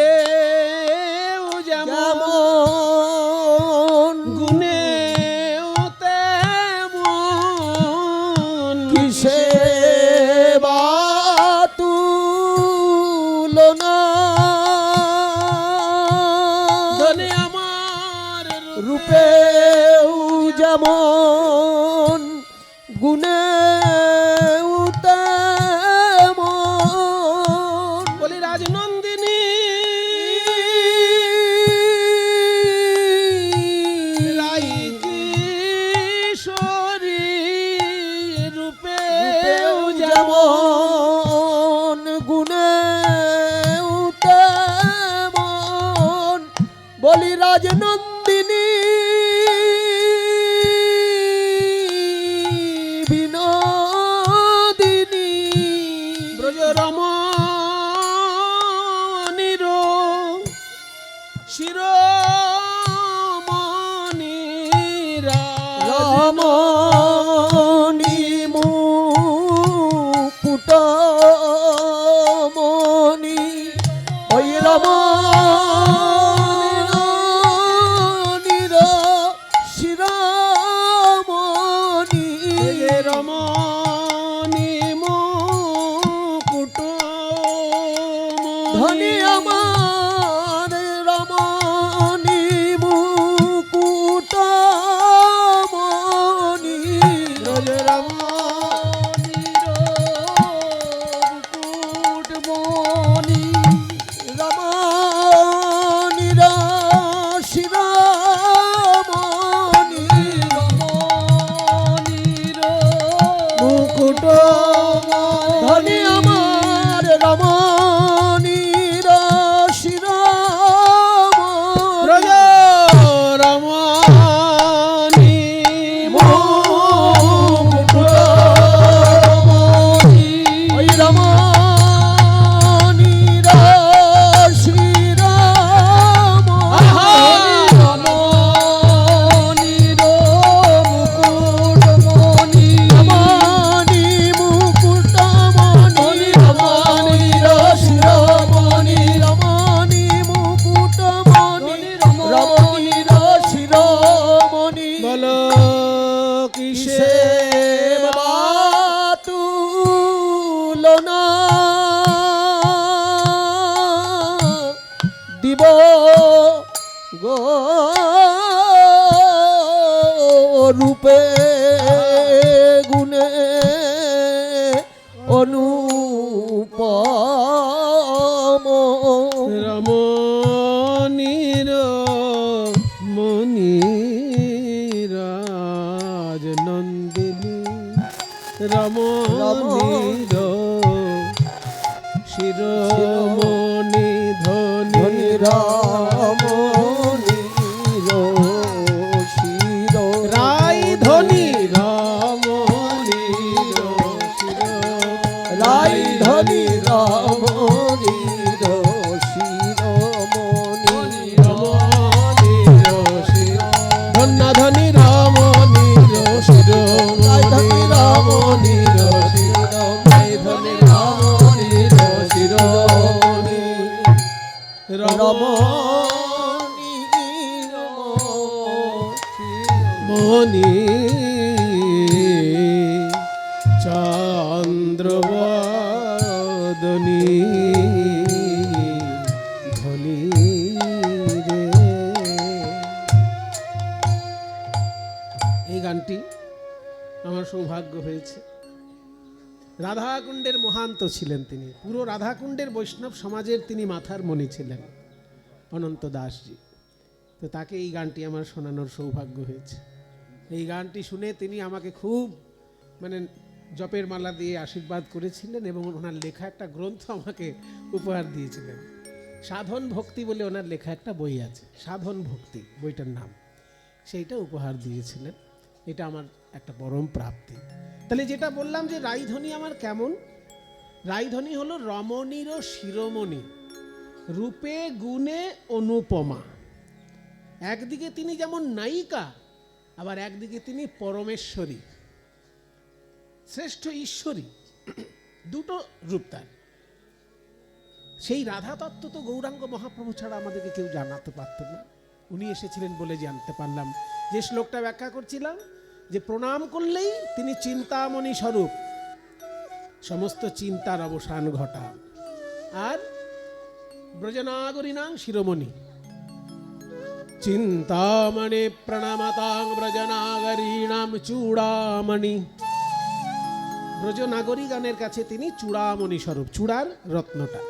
যেমন যেমন গুণে তেমন কিসে বা তুলনা ধনী আমার রূপে যেমন গুণে তেমন বলি রাজনন্দিনী রাই কিশোরী রূপে যেমন গুণে তেমন বলি রাজনন্দিনী বিনোদিনী ব্রজ রমণীর শিরোমণি রমণী মুকুটমণি ওই রমণীর শিরোমণি রমণী মুকুট ধনী আমার রমণী মুকুটমণি ব্রজ রমণীর মুকুটমণি রমণীর শিরোমণি রমণীর মুকুট ধনী আমার রমণীর ব্রজ শিরোমণি রমণী মুকুটমণি ওই রমণীর শিরোমণি রমণীর মুকুটমণি রমণী মুকুটমণি রমণীর শিরোমণি রমণী মুকুটমণি রমণীর শিরোমণি বলো কিসে কিসে বা তুলনা দিব গো রূপে গুণে অনুপম রমণীর মণিরাজ নন্দিনী রমণীর শিরোমণি ধনী ধনী রমণী শির রাই ধনী রমণীর রাই ধনী রমণী শিরোমণি ধন্য ধনী রমণীর শিরোমণি রমণীর রাই ধনী রমণীর শিরোমণি রমণী মণি চন্দ্রবদনী ধনী রে। এই গানটি আমার সৌভাগ্য হয়েছে। রাধাকুণ্ডের মহান্ত ছিলেন তিনি, পুরো রাধাকুণ্ডের বৈষ্ণব সমাজের তিনি মাথার মণি ছিলেন অনন্ত দাসজি। তো তাকে এই গানটি আমার শোনানোর সৌভাগ্য হয়েছে। এই গানটি শুনে তিনি আমাকে খুব জপের মালা দিয়ে আশীর্বাদ করেছিলেন এবং ওনার লেখা একটা গ্রন্থ আমাকে উপহার দিয়েছিলেন। সাধন ভক্তি বলে ওনার লেখা একটা বই আছে, সাধন ভক্তি বইটার নাম, সেইটা উপহার দিয়েছিলেন। এটা আমার একটা পরম প্রাপ্তি। তাহলে যেটা বললাম যে রাইধনী আমার কেমন, রাইধনী হলো রমণীর শিরোমণি, রূপে গুণে অনুপমা। একদিকে তিনি যেমন নায়িকা, আবার একদিকে তিনি পরমেশ্বরী। শ্রেষ্ঠ ঈশ্বরী, দুটো রূপ তার। সেই রাধা তত্ত্ব তো গৌরাঙ্গ মহাপ্রভু ছাড়া আমাদেরকে কেউ জানাতে পারত না, উনি এসেছিলেন বলে জানতে পারলাম। যে শ্লোকটা ব্যাখ্যা করছিলাম, যে প্রণাম করলেই তিনি চিন্তামণি স্বরূপ, সমস্ত চিন্তার অবসান ঘটান। আর ব্রজনাগরীণাং শিরোমণি, চিন্তামণি প্রণামতাং ব্রজনাগরীণাম চূড়ামণি। ব্রজনাগরীগণের কাছে তিনি চূড়ামণি স্বরূপ, চূড়ার রত্নটা।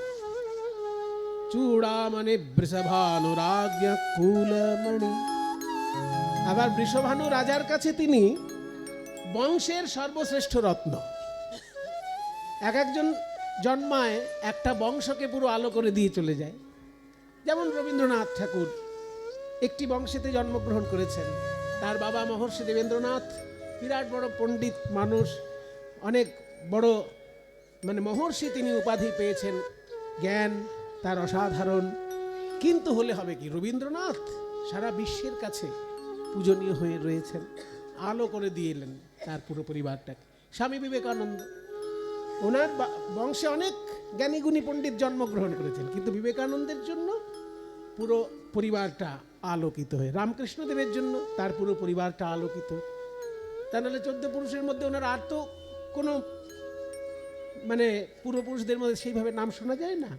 চূড়ামণি বৃষভানুরাজ্ঞ কুলমণি। আবার বৃষভানু রাজার কাছে তিনি বংশের সর্বশ্রেষ্ঠ রত্ন। এক একজন জন্মায় একটা বংশকে পুরো আলো করে দিয়ে চলে যায়। যেমন রবীন্দ্রনাথ ঠাকুর একটি বংশেতে জন্মগ্রহণ করেছেন। তার বাবা মহর্ষি দেবেন্দ্রনাথ বিরাট বড় পণ্ডিত মানুষ, অনেক বড় মহর্ষি তিনি উপাধি পেয়েছেন, জ্ঞান তার অসাধারণ। কিন্তু হলে হবে কি, রবীন্দ্রনাথ সারা বিশ্বের কাছে পূজনীয় হয়ে রয়েছেন, আলো করে দিয়ে এলেন তার পুরো পরিবারটাকে। স্বামী বিবেকানন্দ, ওনার বংশে অনেক জ্ঞানী গুণী পণ্ডিত জন্মগ্রহণ করেছেন, কিন্তু বিবেকানন্দের জন্য পুরো পরিবারটা আলোকিত হয়ে, রামকৃষ্ণদেবের জন্য তার পুরো পরিবারটা আলোকিত। তা নাহলে 14 পুরুষের মধ্যে ওনার আর তো কোনো পূর্বপুরুষদের মধ্যে সেইভাবে নাম শোনা যায় না,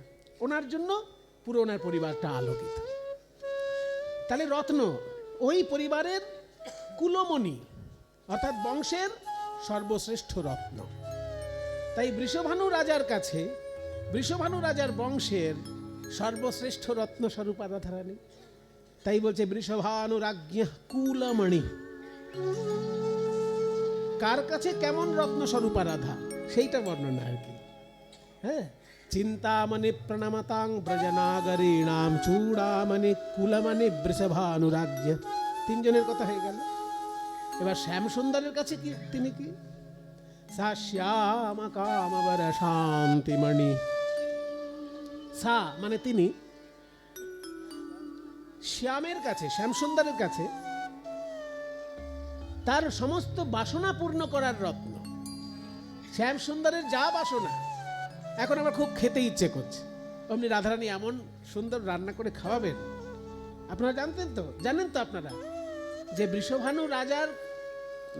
ওনার জন্য পুরো ওনার পরিবারটা আলোকিত। তাহলে রত্ন ওই পরিবারের কুলমণি, অর্থাৎ বংশের সর্বশ্রেষ্ঠ রত্ন। তাই বৃষভানু রাজার কাছে, বৃষভানু রাজার বংশের সর্বশ্রেষ্ঠ রত্ন স্বরূপ রাধারানী। তাই বলছে বৃষভানুরাজ্ঞ কুলমণি। কার কাছে কেমন রত্ন স্বরূপ রাধা, সেইটা বর্ণনা আর কি। হ্যাঁ, চিন্তামণি প্রণামতাং ব্রজনাগরীণাম চূড়ামণি কুলমণি বৃষভানুরাজ্ঞ। তিনজনের কথা হয়ে গেল। এবার শ্যাম সুন্দরের কাছে কি, তিনি কি? সা শ্যাম কামবর শান্তিমণি। সা মানে তিনি, শ্যামের কাছে, শ্যাম সুন্দরের কাছে তার সমস্ত বাসনা পূর্ণ করার রত্ন। শ্যাম সুন্দরের যা বাসনা, এখন আমার খুব খেতে ইচ্ছে করছে, অমনি রাধারানী এমন সুন্দর রান্না করে খাওয়াবেন। আপনারা জানতেন তো, জানেন তো আপনারা, যে বৃষভানু রাজার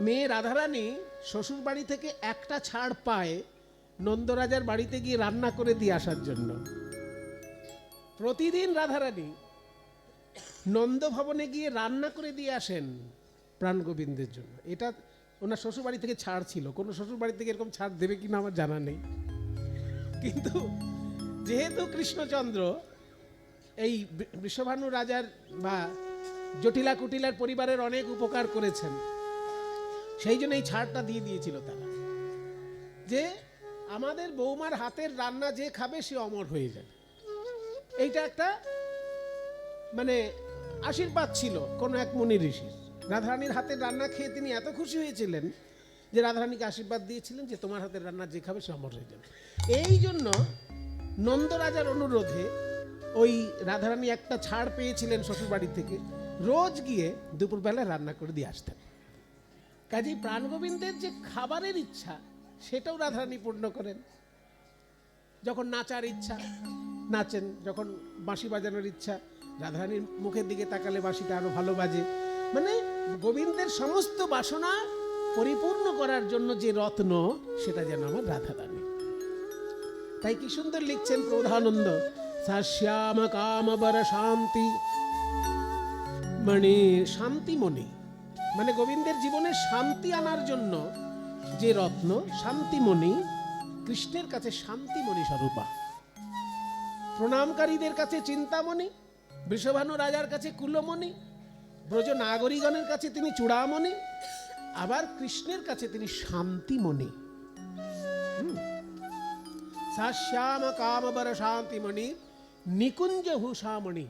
মেয়ে রাধারানী শ্বশুর বাড়ি থেকে একটা ছাড় পায় নন্দরাজার বাড়িতে গিয়ে রান্না করে দিয়ে আসার জন্য। প্রতিদিন রাধারানী নন্দ ভবনে গিয়ে রান্না করে দিয়ে আসেন প্রাণ গোবিন্দের জন্য। এটা ওনার শ্বশুর বাড়ি থেকে ছাড় ছিল, কোনো শ্বশুর বাড়ি থেকে এরকম ছাড় দেবে কিনা আমার জানা নেই। কিন্তু যেহেতু কৃষ্ণচন্দ্র এই বৃষভানু রাজার বা জটিলা কুটিলার পরিবারের অনেক উপকার করেছেন, সেই জন্য এই ছাড়টা দিয়ে দিয়েছিল তারা, যে আমাদের বৌমার হাতের রান্না যে খাবে সে অমর হয়ে যাবে। এইটা একটা আশীর্বাদ ছিল কোন এক মুনি ঋষির। রাধারানীর হাতের রান্না খেয়ে তিনি এত খুশি হয়েছিলেন যে রাধারানীকে আশীর্বাদ দিয়েছিলেন যে তোমার হাতের রান্না যে খাবে সে অমর হয়ে যাবে। এই জন্য নন্দরাজার অনুরোধে ওই রাধারানী একটা ছাড় পেয়েছিলেন শ্বশুর বাড়ি থেকে, রোজ গিয়ে দুপুরবেলা রান্না করে দিয়ে আসতেন। কাজেই প্রাণ গোবিন্দের যে খাবারের ইচ্ছা সেটাও রাধারানী পূর্ণ করেন। যখন নাচার ইচ্ছা নাচেন, যখন বাঁশি বাজানোর ইচ্ছা রাধারানীর মুখের দিকে তাকালে বাঁশিটা আরো ভালো বাজে। গোবিন্দের সমস্ত বাসনা পরিপূর্ণ করার জন্য যে রত্ন, সেটা যেন আমার রাধারানী। তাই কি সুন্দর লিখছেন প্রধানন্দ, সা শ্যাম কামবর শান্তি শান্তিমণি, গোবিন্দের জীবনে শান্তি আনার জন্য যে রত্ন, শান্তিমণি, কৃষ্ণের কাছে শান্তিমণি স্বরূপা, প্রণামকারীদের কাছে চিন্তামণি, বৃষভানু রাজার কাছে কুলমণি, ব্রজ নাগরিগণের কাছে তিনি চূড়ামণি, আবার কৃষ্ণের কাছে তিনি শান্তিমণি। সা শ্যাম কামবর শান্তিমণি নিকুঞ্জ ভূষামণি।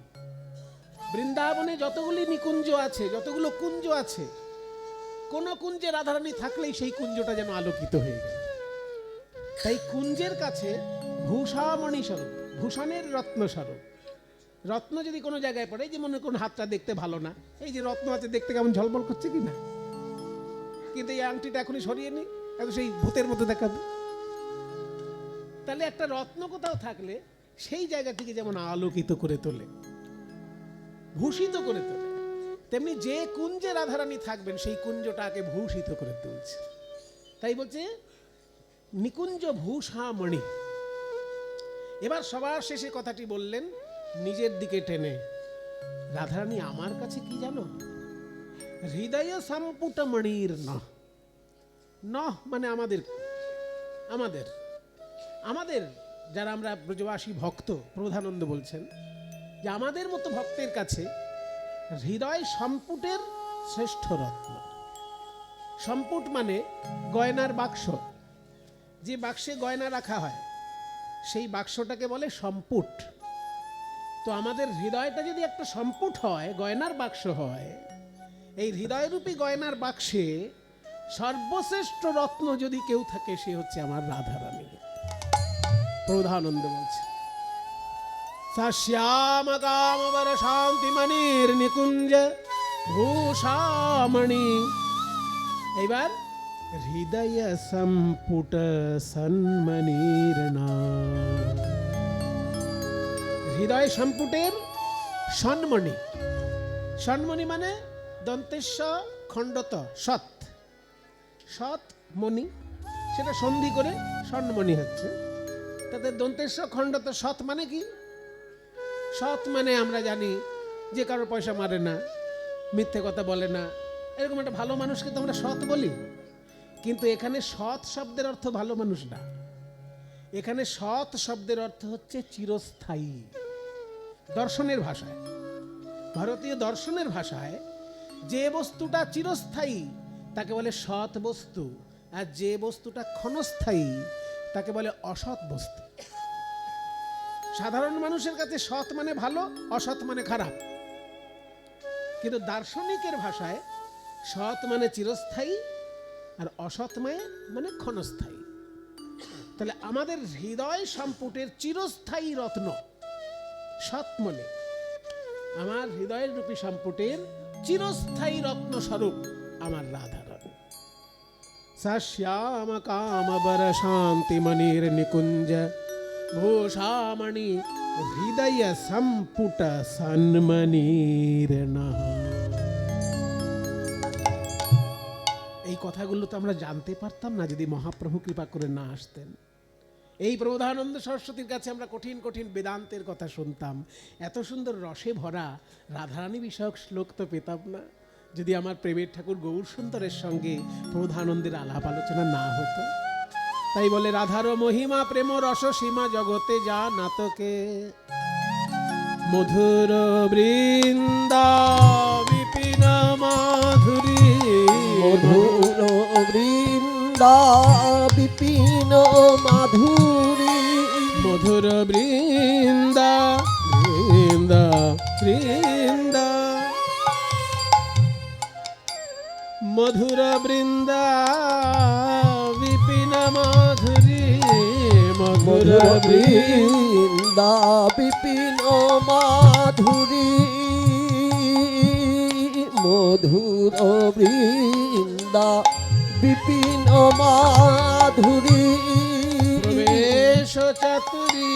বৃন্দাবনে যতগুলি নিকুঞ্জ আছে, যতগুলো কুঞ্জ আছে, কোন কুঞ্জে রাধারানী থাকলেই সেই কুঞ্জটা যেন আলোকিত হয়ে যায়। তাই কুঞ্জের কাছে ভূষামণি স্বরূপ, ভূষণের রত্ন স্বরূপ। রত্ন যদি কোনো জায়গায় পড়ে, যে মনে করুন হাতটা দেখতে ভালো না, এই যে রত্ন আছে দেখতে কেমন ঝলমল করছে কিনা, কিন্তু এই আংটিটা এখনই সরিয়ে নি, সেই ভূতের মতো দেখাবে। তাহলে একটা রত্ন কোথাও থাকলে সেই জায়গাটিকে যেমন আলোকিত করে তোলে, ভূষিত করে তোলে, তেমনি যে কুঞ্জে রাধারানী থাকবেন সেই কুঞ্জটাকে ভূষিত করে তুলছে। তাই বলছে নিকুঞ্জ ভূষামণি। এবার সবার শেষে কথাটি বললেন নিজের দিকে টেনে, রাধারানী আমার কাছে কি জানো, হৃদয় সম্পুট মণির নহ। নহ মানে আমাদের আমাদের আমাদের যারা আমরা ব্রজবাসী ভক্ত, প্রধানন্দ বলছেন যে আমাদের মতো ভক্তের কাছে হৃদয় সম্পুটের শ্রেষ্ঠ রত্ন। সম্পুট মানে গয়নার বাক্স, যে বাক্সে গয়না রাখা হয় সেই বাক্সটাকে বলে সম্পুট। তো আমাদের হৃদয়টা যদি একটা সম্পুট হয়, গয়নার বাক্স হয়, এই হৃদয়রূপী গয়নার বাক্সে সর্বশ্রেষ্ঠ রত্ন যদি কেউ থাকে সে হচ্ছে আমার রাধারানী। প্রধানন্দ বলছে সা শ্যাম কামবর শান্তিমণির নিকুঞ্জ ভূষামণি। এইবার হৃদয় সম্পুট সন্মণির নাম। হৃদয় সম্পুটের সন্মণি। সন্মণি মানে দন্তেশ্ব খণ্ডত সৎ, সৎ মণি, সেটা সন্ধি করে সন্মণি হচ্ছে। তাতে দন্তেশ্ব খণ্ডত সৎ মানে কি? সৎ মানে আমরা জানি যে কারোর পয়সা মারে না, মিথ্যে কথা বলে না, এরকম একটা ভালো মানুষকে তো আমরা সৎ বলি। কিন্তু এখানে সৎ শব্দের অর্থ ভালো মানুষ না, এখানে সৎ শব্দের অর্থ হচ্ছে চিরস্থায়ী। দর্শনের ভাষায়, ভারতীয় দর্শনের ভাষায় যে বস্তুটা চিরস্থায়ী তাকে বলে সৎ বস্তু, আর যে বস্তুটা ক্ষণস্থায়ী তাকে বলে অসৎ বস্তু। সাধারণ মানুষের কাছে সৎ মানে ভালো, অসৎ মানে খারাপ, কিন্তু দার্শনিকের ভাষায় সৎ মানে চিরস্থায়ী আর অসৎ মানে ক্ষণস্থায়ী। তাহলে আমাদের হৃদয় সম্পুটের চিরস্থায়ী রত্ন সৎমণি, আমার হৃদয়ের রূপী সম্পুটের চিরস্থায়ী রত্ন স্বরূপ আমার রাধারানী। সা শ্যাম কামবর শান্তিমণির নিকুঞ্জ ভূষামণি হৃদয় সম্পুট সন্মণির নাম। এই কথাগুলো তো আমরা জানতে পারতাম না যদি মহাপ্রভু কৃপা করে না আসতেন। এই প্রবোধানন্দ সরস্বতীর কাছে আমরা কঠিন কঠিন বেদান্তের কথা শুনতাম, এত সুন্দর রসে ভরা রাধারানী বিষয়ক শ্লোক তো পেতাম না যদি আমার প্রেমের ঠাকুর গৌর সুন্দরের সঙ্গে প্রবোধানন্দের আলাপ আলোচনা না হতো। তাই বলে রাধার মহিমা প্রেম রস সীমা জগতে যা নাতকে, মধুর বৃন্দা বিপিন মাধুরী, মধুর বৃন্দা বিপিন মাধুরী, মধুর বৃন্দা বৃন্দা বৃন্দা, মধুর বৃন্দা বিপিন মাধুরী, মধুর বৃন্দা বিপিন মাধুরী, মধুর বৃন্দা বিপিন মাধুরী, প্রবেশ চাতুরী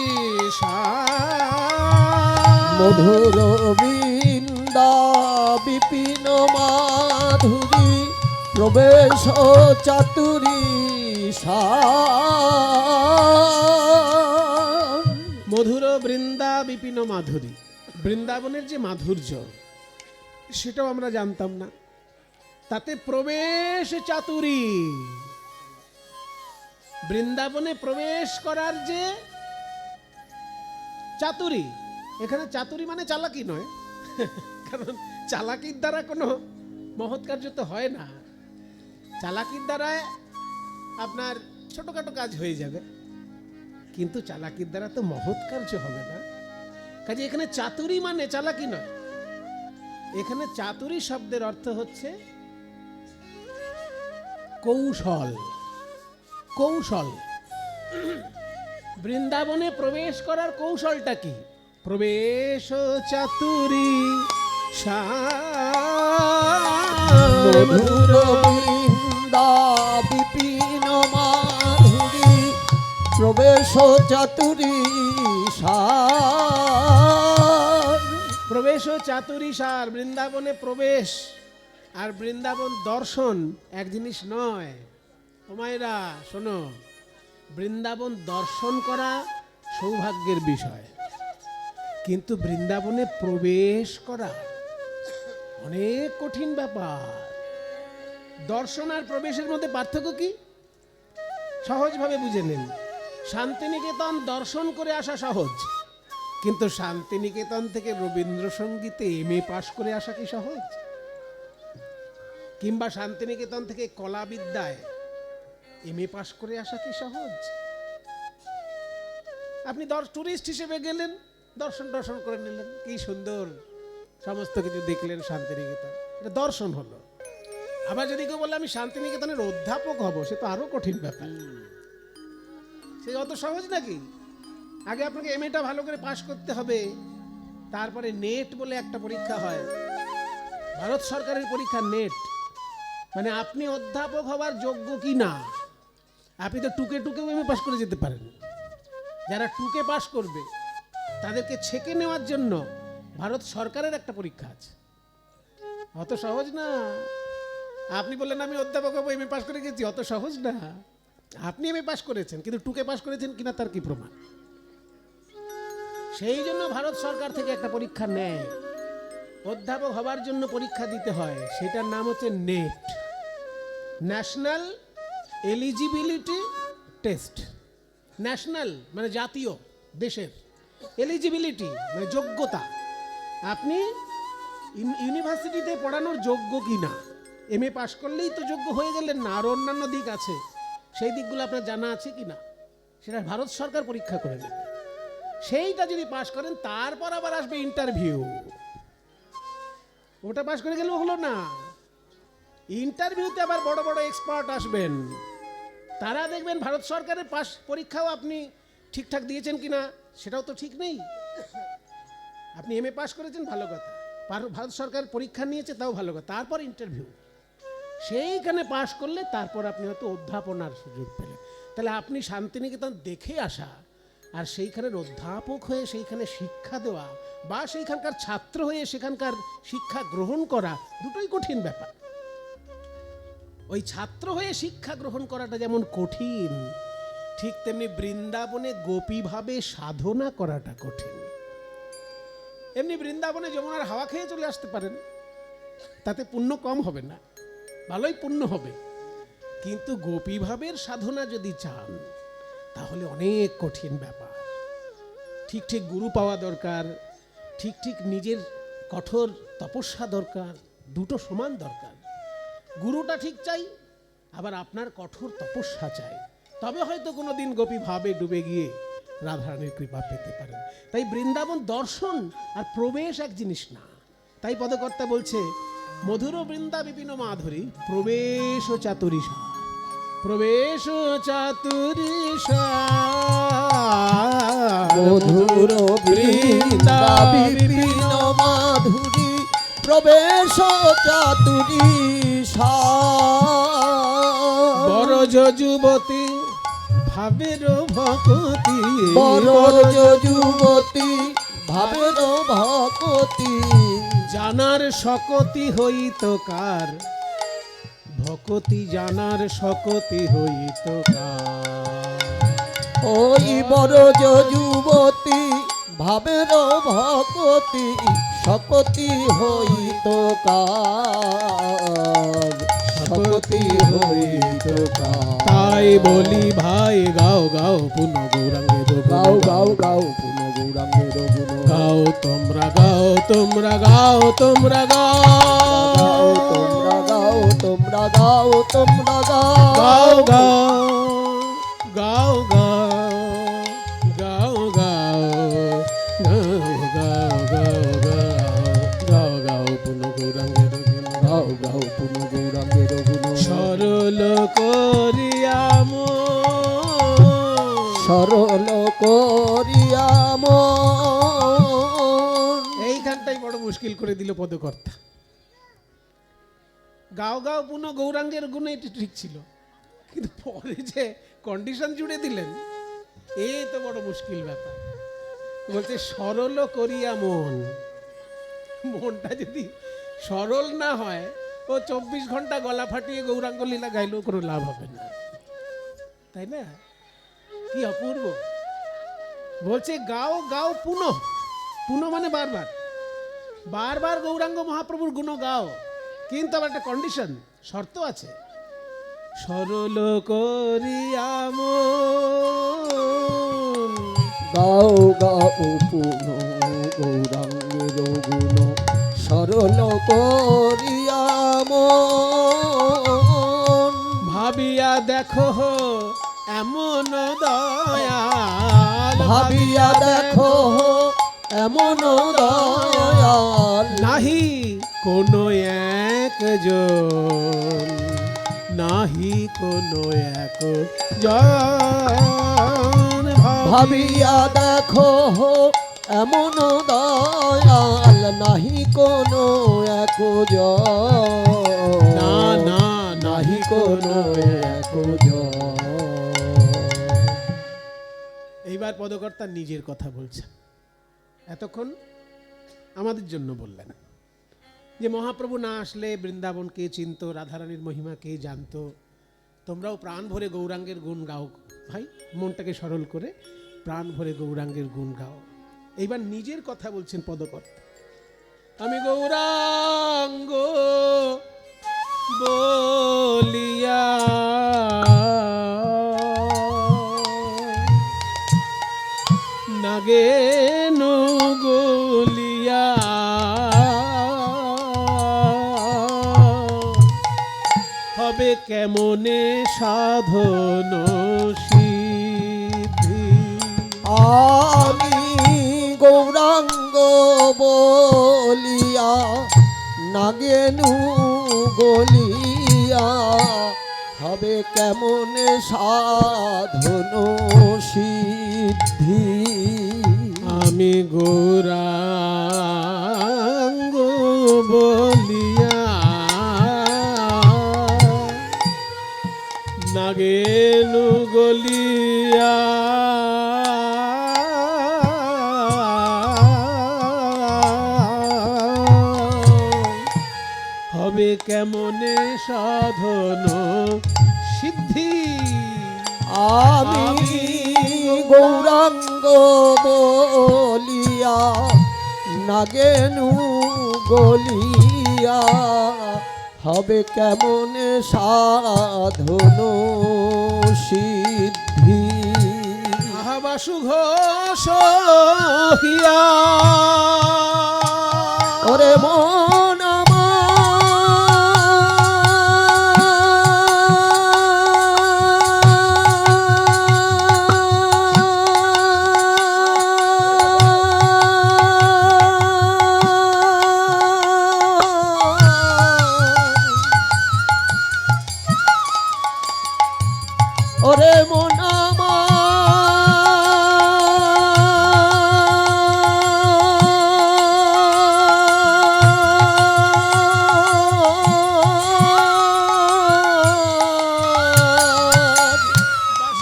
মধুর বৃন্দা বিপিন মাধুরী, প্রবেশ চাতুরী মধুর বৃন্দা বিপিন মাধুরী। বৃন্দাবনের যে মাধুর্য সেটাও আমরা জানতাম না, তাতে প্রবেশ চাতুরী, বৃন্দাবনে প্রবেশ করার যে চাতুরী, এখানে চাতুরী মানে চালাকি নয়, কারণ চালাকির দ্বারা কোনো মহৎ কার্য তো হয় না। চালাকির দ্বারা আপনার ছোটখাটো কাজ হয়ে যাবে, কিন্তু চালাকির দ্বারা তো মহৎ কার্য হবে না। কাজে এখানে চাতুরী মানে চালাকি নয়, এখানে চাতুরী শব্দের অর্থ হচ্ছে কৌশল। কৌশল, বৃন্দাবনে প্রবেশ করার কৌশলটা কি? প্রবেশ চাতুরী মধুর বৃন্দা বিপিন মাধুরী প্রবেশ চাতুরী সার। প্রবেশ ও চাতুরী সার, বৃন্দাবনে প্রবেশ আর বৃন্দাবন দর্শন এক জিনিস নয়। তোমায়রা শোনো, বৃন্দাবন দর্শন করা সৌভাগ্যের বিষয়, কিন্তু বৃন্দাবনে প্রবেশ করা অনেক কঠিন ব্যাপার। দর্শন আর প্রবেশের মধ্যে পার্থক্য কি? সহজভাবে বুঝে নিন। শান্তিনিকেতন দর্শন করে আসা সহজ, কিন্তু শান্তিনিকেতন থেকে রবীন্দ্রসঙ্গীতে এমএ পাশ করে আসা কি সহজ? কিংবা শান্তিনিকেতন থেকে কলাবিদ্যায় এমএ পাশ করে আসা কি সহজ? আপনি টুরিস্ট হিসেবে গেলেন, দর্শন করে নিলেন, কি সুন্দর সমস্ত কিছু দেখলেন শান্তিনিকেতন, এটা দর্শন হলো। আবার যদি কেউ বলে আমি শান্তিনিকেতনের অধ্যাপক হব, সে তো আরো কঠিন ব্যাপার। সে অত সহজ নাকি? আগে আপনাকে এমএটা ভালো করে পাশ করতে হবে, তারপরে নেট বলে একটা পরীক্ষা হয়, ভারত সরকারের পরীক্ষা নেট। মানে আপনি অধ্যাপক হওয়ার যোগ্য কি না। আপনি তো টুকে এমএ পাশ করে যেতে পারেন। যারা টুকে পাশ করবে তাদেরকে ছেকে নেওয়ার জন্য ভারত সরকারের একটা পরীক্ষা আছে। অত সহজ না। আপনি বললেন আমি অধ্যাপক হবো, এমএ পাশ করে গেছি, অত সহজ না। আপনি এমএ পাশ করেছেন, কিন্তু টুকে পাশ করেছেন কিনা তার কি প্রমাণ? সেই জন্য ভারত সরকার থেকে একটা পরীক্ষা নেয়, অধ্যাপক হবার জন্য পরীক্ষা দিতে হয়, সেটার নাম হচ্ছে net, national eligibility test. National মানে জাতীয়, দেশের। এলিজিবিলিটি মানে যোগ্যতা, আপনি ইউনিভার্সিটিতে পড়ানোর যোগ্য কি না। এমএ পাশ করলেই তো যোগ্য হয়ে গেলেন না, আরও অন্যান্য দিক আছে, সেই দিকগুলো আপনার জানা আছে কি না, সেটা ভারত সরকার পরীক্ষা করে নেবে। সেইটা যদি পাশ করেন তারপর আবার আসবে ইন্টারভিউ। ওটা পাশ করে গেলেও হলো না, ইন্টারভিউতে আবার বড় বড় এক্সপার্ট আসবেন, তারা দেখবেন ভারত সরকারের পাশ পরীক্ষাও আপনি ঠিকঠাক দিয়েছেন কিনা সেটাও তো ঠিক নেই। আপনি এমএ পাশ করেছেন ভালো কথা, ভারত সরকার পরীক্ষা নিয়েছে তাও ভালো কথা, তারপর ইন্টারভিউ, সেইখানে পাশ করলে তারপর আপনি হয়তো অধ্যাপনার সুযোগ পেলেন। তাহলে আপনি শান্তিনিকেতন দেখে আসা আর সেইখানের অধ্যাপক হয়ে সেইখানে শিক্ষা দেওয়া বা সেইখানকার ছাত্র হয়ে সেখানকার শিক্ষা গ্রহণ করা দুটোই কঠিন ব্যাপার। ওই ছাত্র হয়ে শিক্ষা গ্রহণ করাটা যেমন কঠিন, ঠিক তেমনি বৃন্দাবনে গোপীভাবে সাধনা করাটা কঠিন। এমনি বৃন্দাবনে যমুনার হাওয়া খেয়ে চলে আসতে পারেন, তাতে পুণ্য কম হবে না, ভালোই পুণ্য হবে, কিন্তু গোপীভাবের সাধনা যদি চান তাহলে অনেক কঠিন ব্যাপার। ঠিক ঠিক গুরু পাওয়া দরকার, ঠিক ঠিক নিজের কঠোর তপস্যা দরকার, দুটো সমান দরকার। গুরুটা ঠিক চাই, আবার আপনার কঠোর তপস্যা চাই, তবে হয়তো কোনোদিন গোপী ভাবে ডুবে গিয়ে রাধারানীর কৃপা পেতে পারেন। তাই বৃন্দাবন দর্শন আর প্রবেশ এক জিনিস না। তাই পদকর্তা বলছে মধুর বৃন্দা বিপিন মাধুরী প্রবেশ ও চাতুরী সার, প্রবেশ ও চাতুরী সার। মধুর বৃন্দা বিপিন মাধুরী প্রবেশ চাতুরী সার। বড় যুবতী ভাবের ভকতি, বড় যুবতী ভাবের ভকতি, জানার শকতি হইত কার, ভকতি জানার শকতি হইত কার। ওই বড় যুবতী ভাবের ভকতি শকতি হইত কার, শকতি হইত কার। তাই বলি ভাই গাও গাও পুনঃ গৌরাঙ্গের গাও গাও গাও পুনঃ গৌরাঙ্গের গুণ গাও, তোমরা গাও তোমরা গাও তোমরা গাও, তোমরা গাও তোমরা গাও তোমরা গাও গাও গাও গাও গাও গাও গাও গাও গাও গাও গাও গাও পুনঃ গৌরাঙ্গের গুণ গাও গাও পুনঃ গৌরাঙ্গের গুণ। সরল করিয়াম সরল করিয়াম। এইখানটাই বড় মুশকিল করে দিল পদকর্তা। গাও গাও পুনঃ গৌরাঙ্গের গুণ, এটি ঠিক ছিল, কিন্তু পরে যে কন্ডিশন জুড়ে দিলেন, এই তো বড় মুশকিল ব্যাপার। বলছে সরল করিয়া মন, মনটা যদি সরল না হয়, ও 24 ঘন্টা গলা ফাটিয়ে গৌরাঙ্গ লীলা গাইলেও কোনো লাভ হবে না, তাই না? কি অপূর্ব। বলছে গাও গাও পুনঃ, পুনঃ মানে বারবার, বারবার গৌরাঙ্গ মহাপ্রভুর গুণ গাও, কিন্তু আবার একটা কন্ডিশন, শর্ত আছে। সরল করিয়া মন, গাও গাও পুনঃ গৌরাঙ্গের গুণ, সরল করিয়া মন। ভাবিয়া দেখো এমন দয়াল, ভাবিয়া দেখো এমন দয়াল, নাহি কোনো একজন, নাহি কোনো একজন। ভাবিয়া দেখো এমন দয়াল, নাহি কোনো একজন, না না নাহি কোনো একজন। এইবার পদকর্তা নিজের কথা বলছেন। এতক্ষণ আমাদের জন্য বললেন যে মহাপ্রভু না আসলে বৃন্দাবন কে চিনত, রাধারানীর মহিমা কে জানতো। তোমরাও প্রাণ ভরে গৌরাঙ্গের গুণ গাও ভাই, মনটাকে সরল করে প্রাণ ভরে গৌরাঙ্গের গুণ গাও। এইবার নিজের কথা বলছেন পদকর্তা। আমি গৌরাঙ্গ বলিয়া নাগেন গলিয়া, হবে কেমনে সাধন সিদ্ধি। আমি গৌরাঙ্গ বলিয়া নাগেনু গলিয়া, হবে কেমন সাধন সিদ্ধি। আমি গৌরাঙ্গ বলিয়া নাগেনু গলিয়া, হবে কেমনে সাধন সিদ্ধি। আমি গৌরাঙ্গ বলিয়া নাগেনু গলিয়া, হবে কেমন সাধন সিদ্ধি। আহাবাসু ঘোষ হিয়া, ওরে মন ওরে মন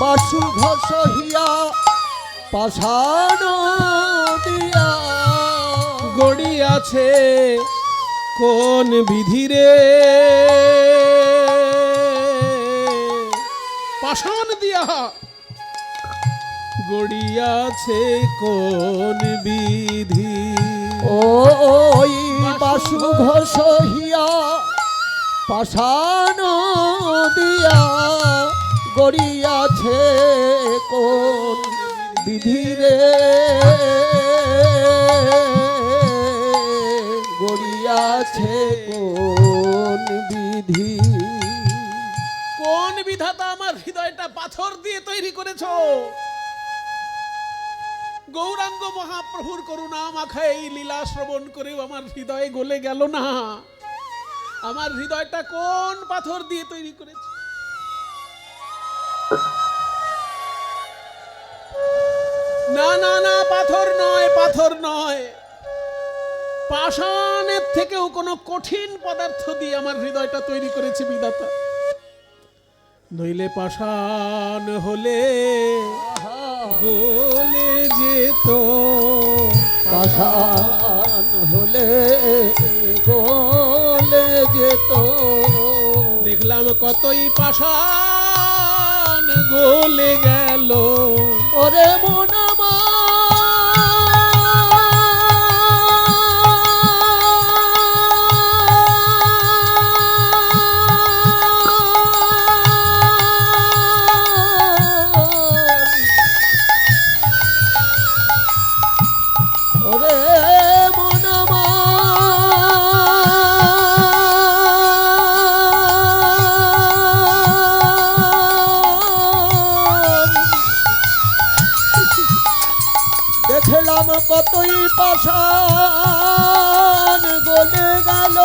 বাসু ঘষ হিয়া পাষাণ দিয়া, গড়িয়াছে কোন বিধিরে, পাষাণ দিয়া গড়িয়াছে কোন বিধি। ওই বাসু ঘষ হিয়া পাষাণ দিয়া, গড়িয়াছে কোন বিধিরে, গড়িয়াছে কোন বিধি। কোন বিধাতা আমার হৃদয়টা পাথর দিয়ে তৈরি করেছ? গৌরাঙ্গ মহাপ্রভুর করুণা মাখা এই লীলা শ্রবণ করেও আমার হৃদয়ে গলে গেল না। আমার হৃদয়টা কোন পাথর দিয়ে তৈরি করেছে? না না না, পাথর নয়, পাথর নয়, পাষাণের থেকেও কোনো কঠিন পদার্থ দিয়ে আমার হৃদয়টা তৈরি করেছে বিধাতা। নইলে পাষাণ হলে গলে যেত পাষাণ হলে গলে যেত। দেখলাম কতই পাষাণ গলে গেল ওরে মন আমার ওরে মন আমার দেখলাম কতই পাষাণ গলে গেল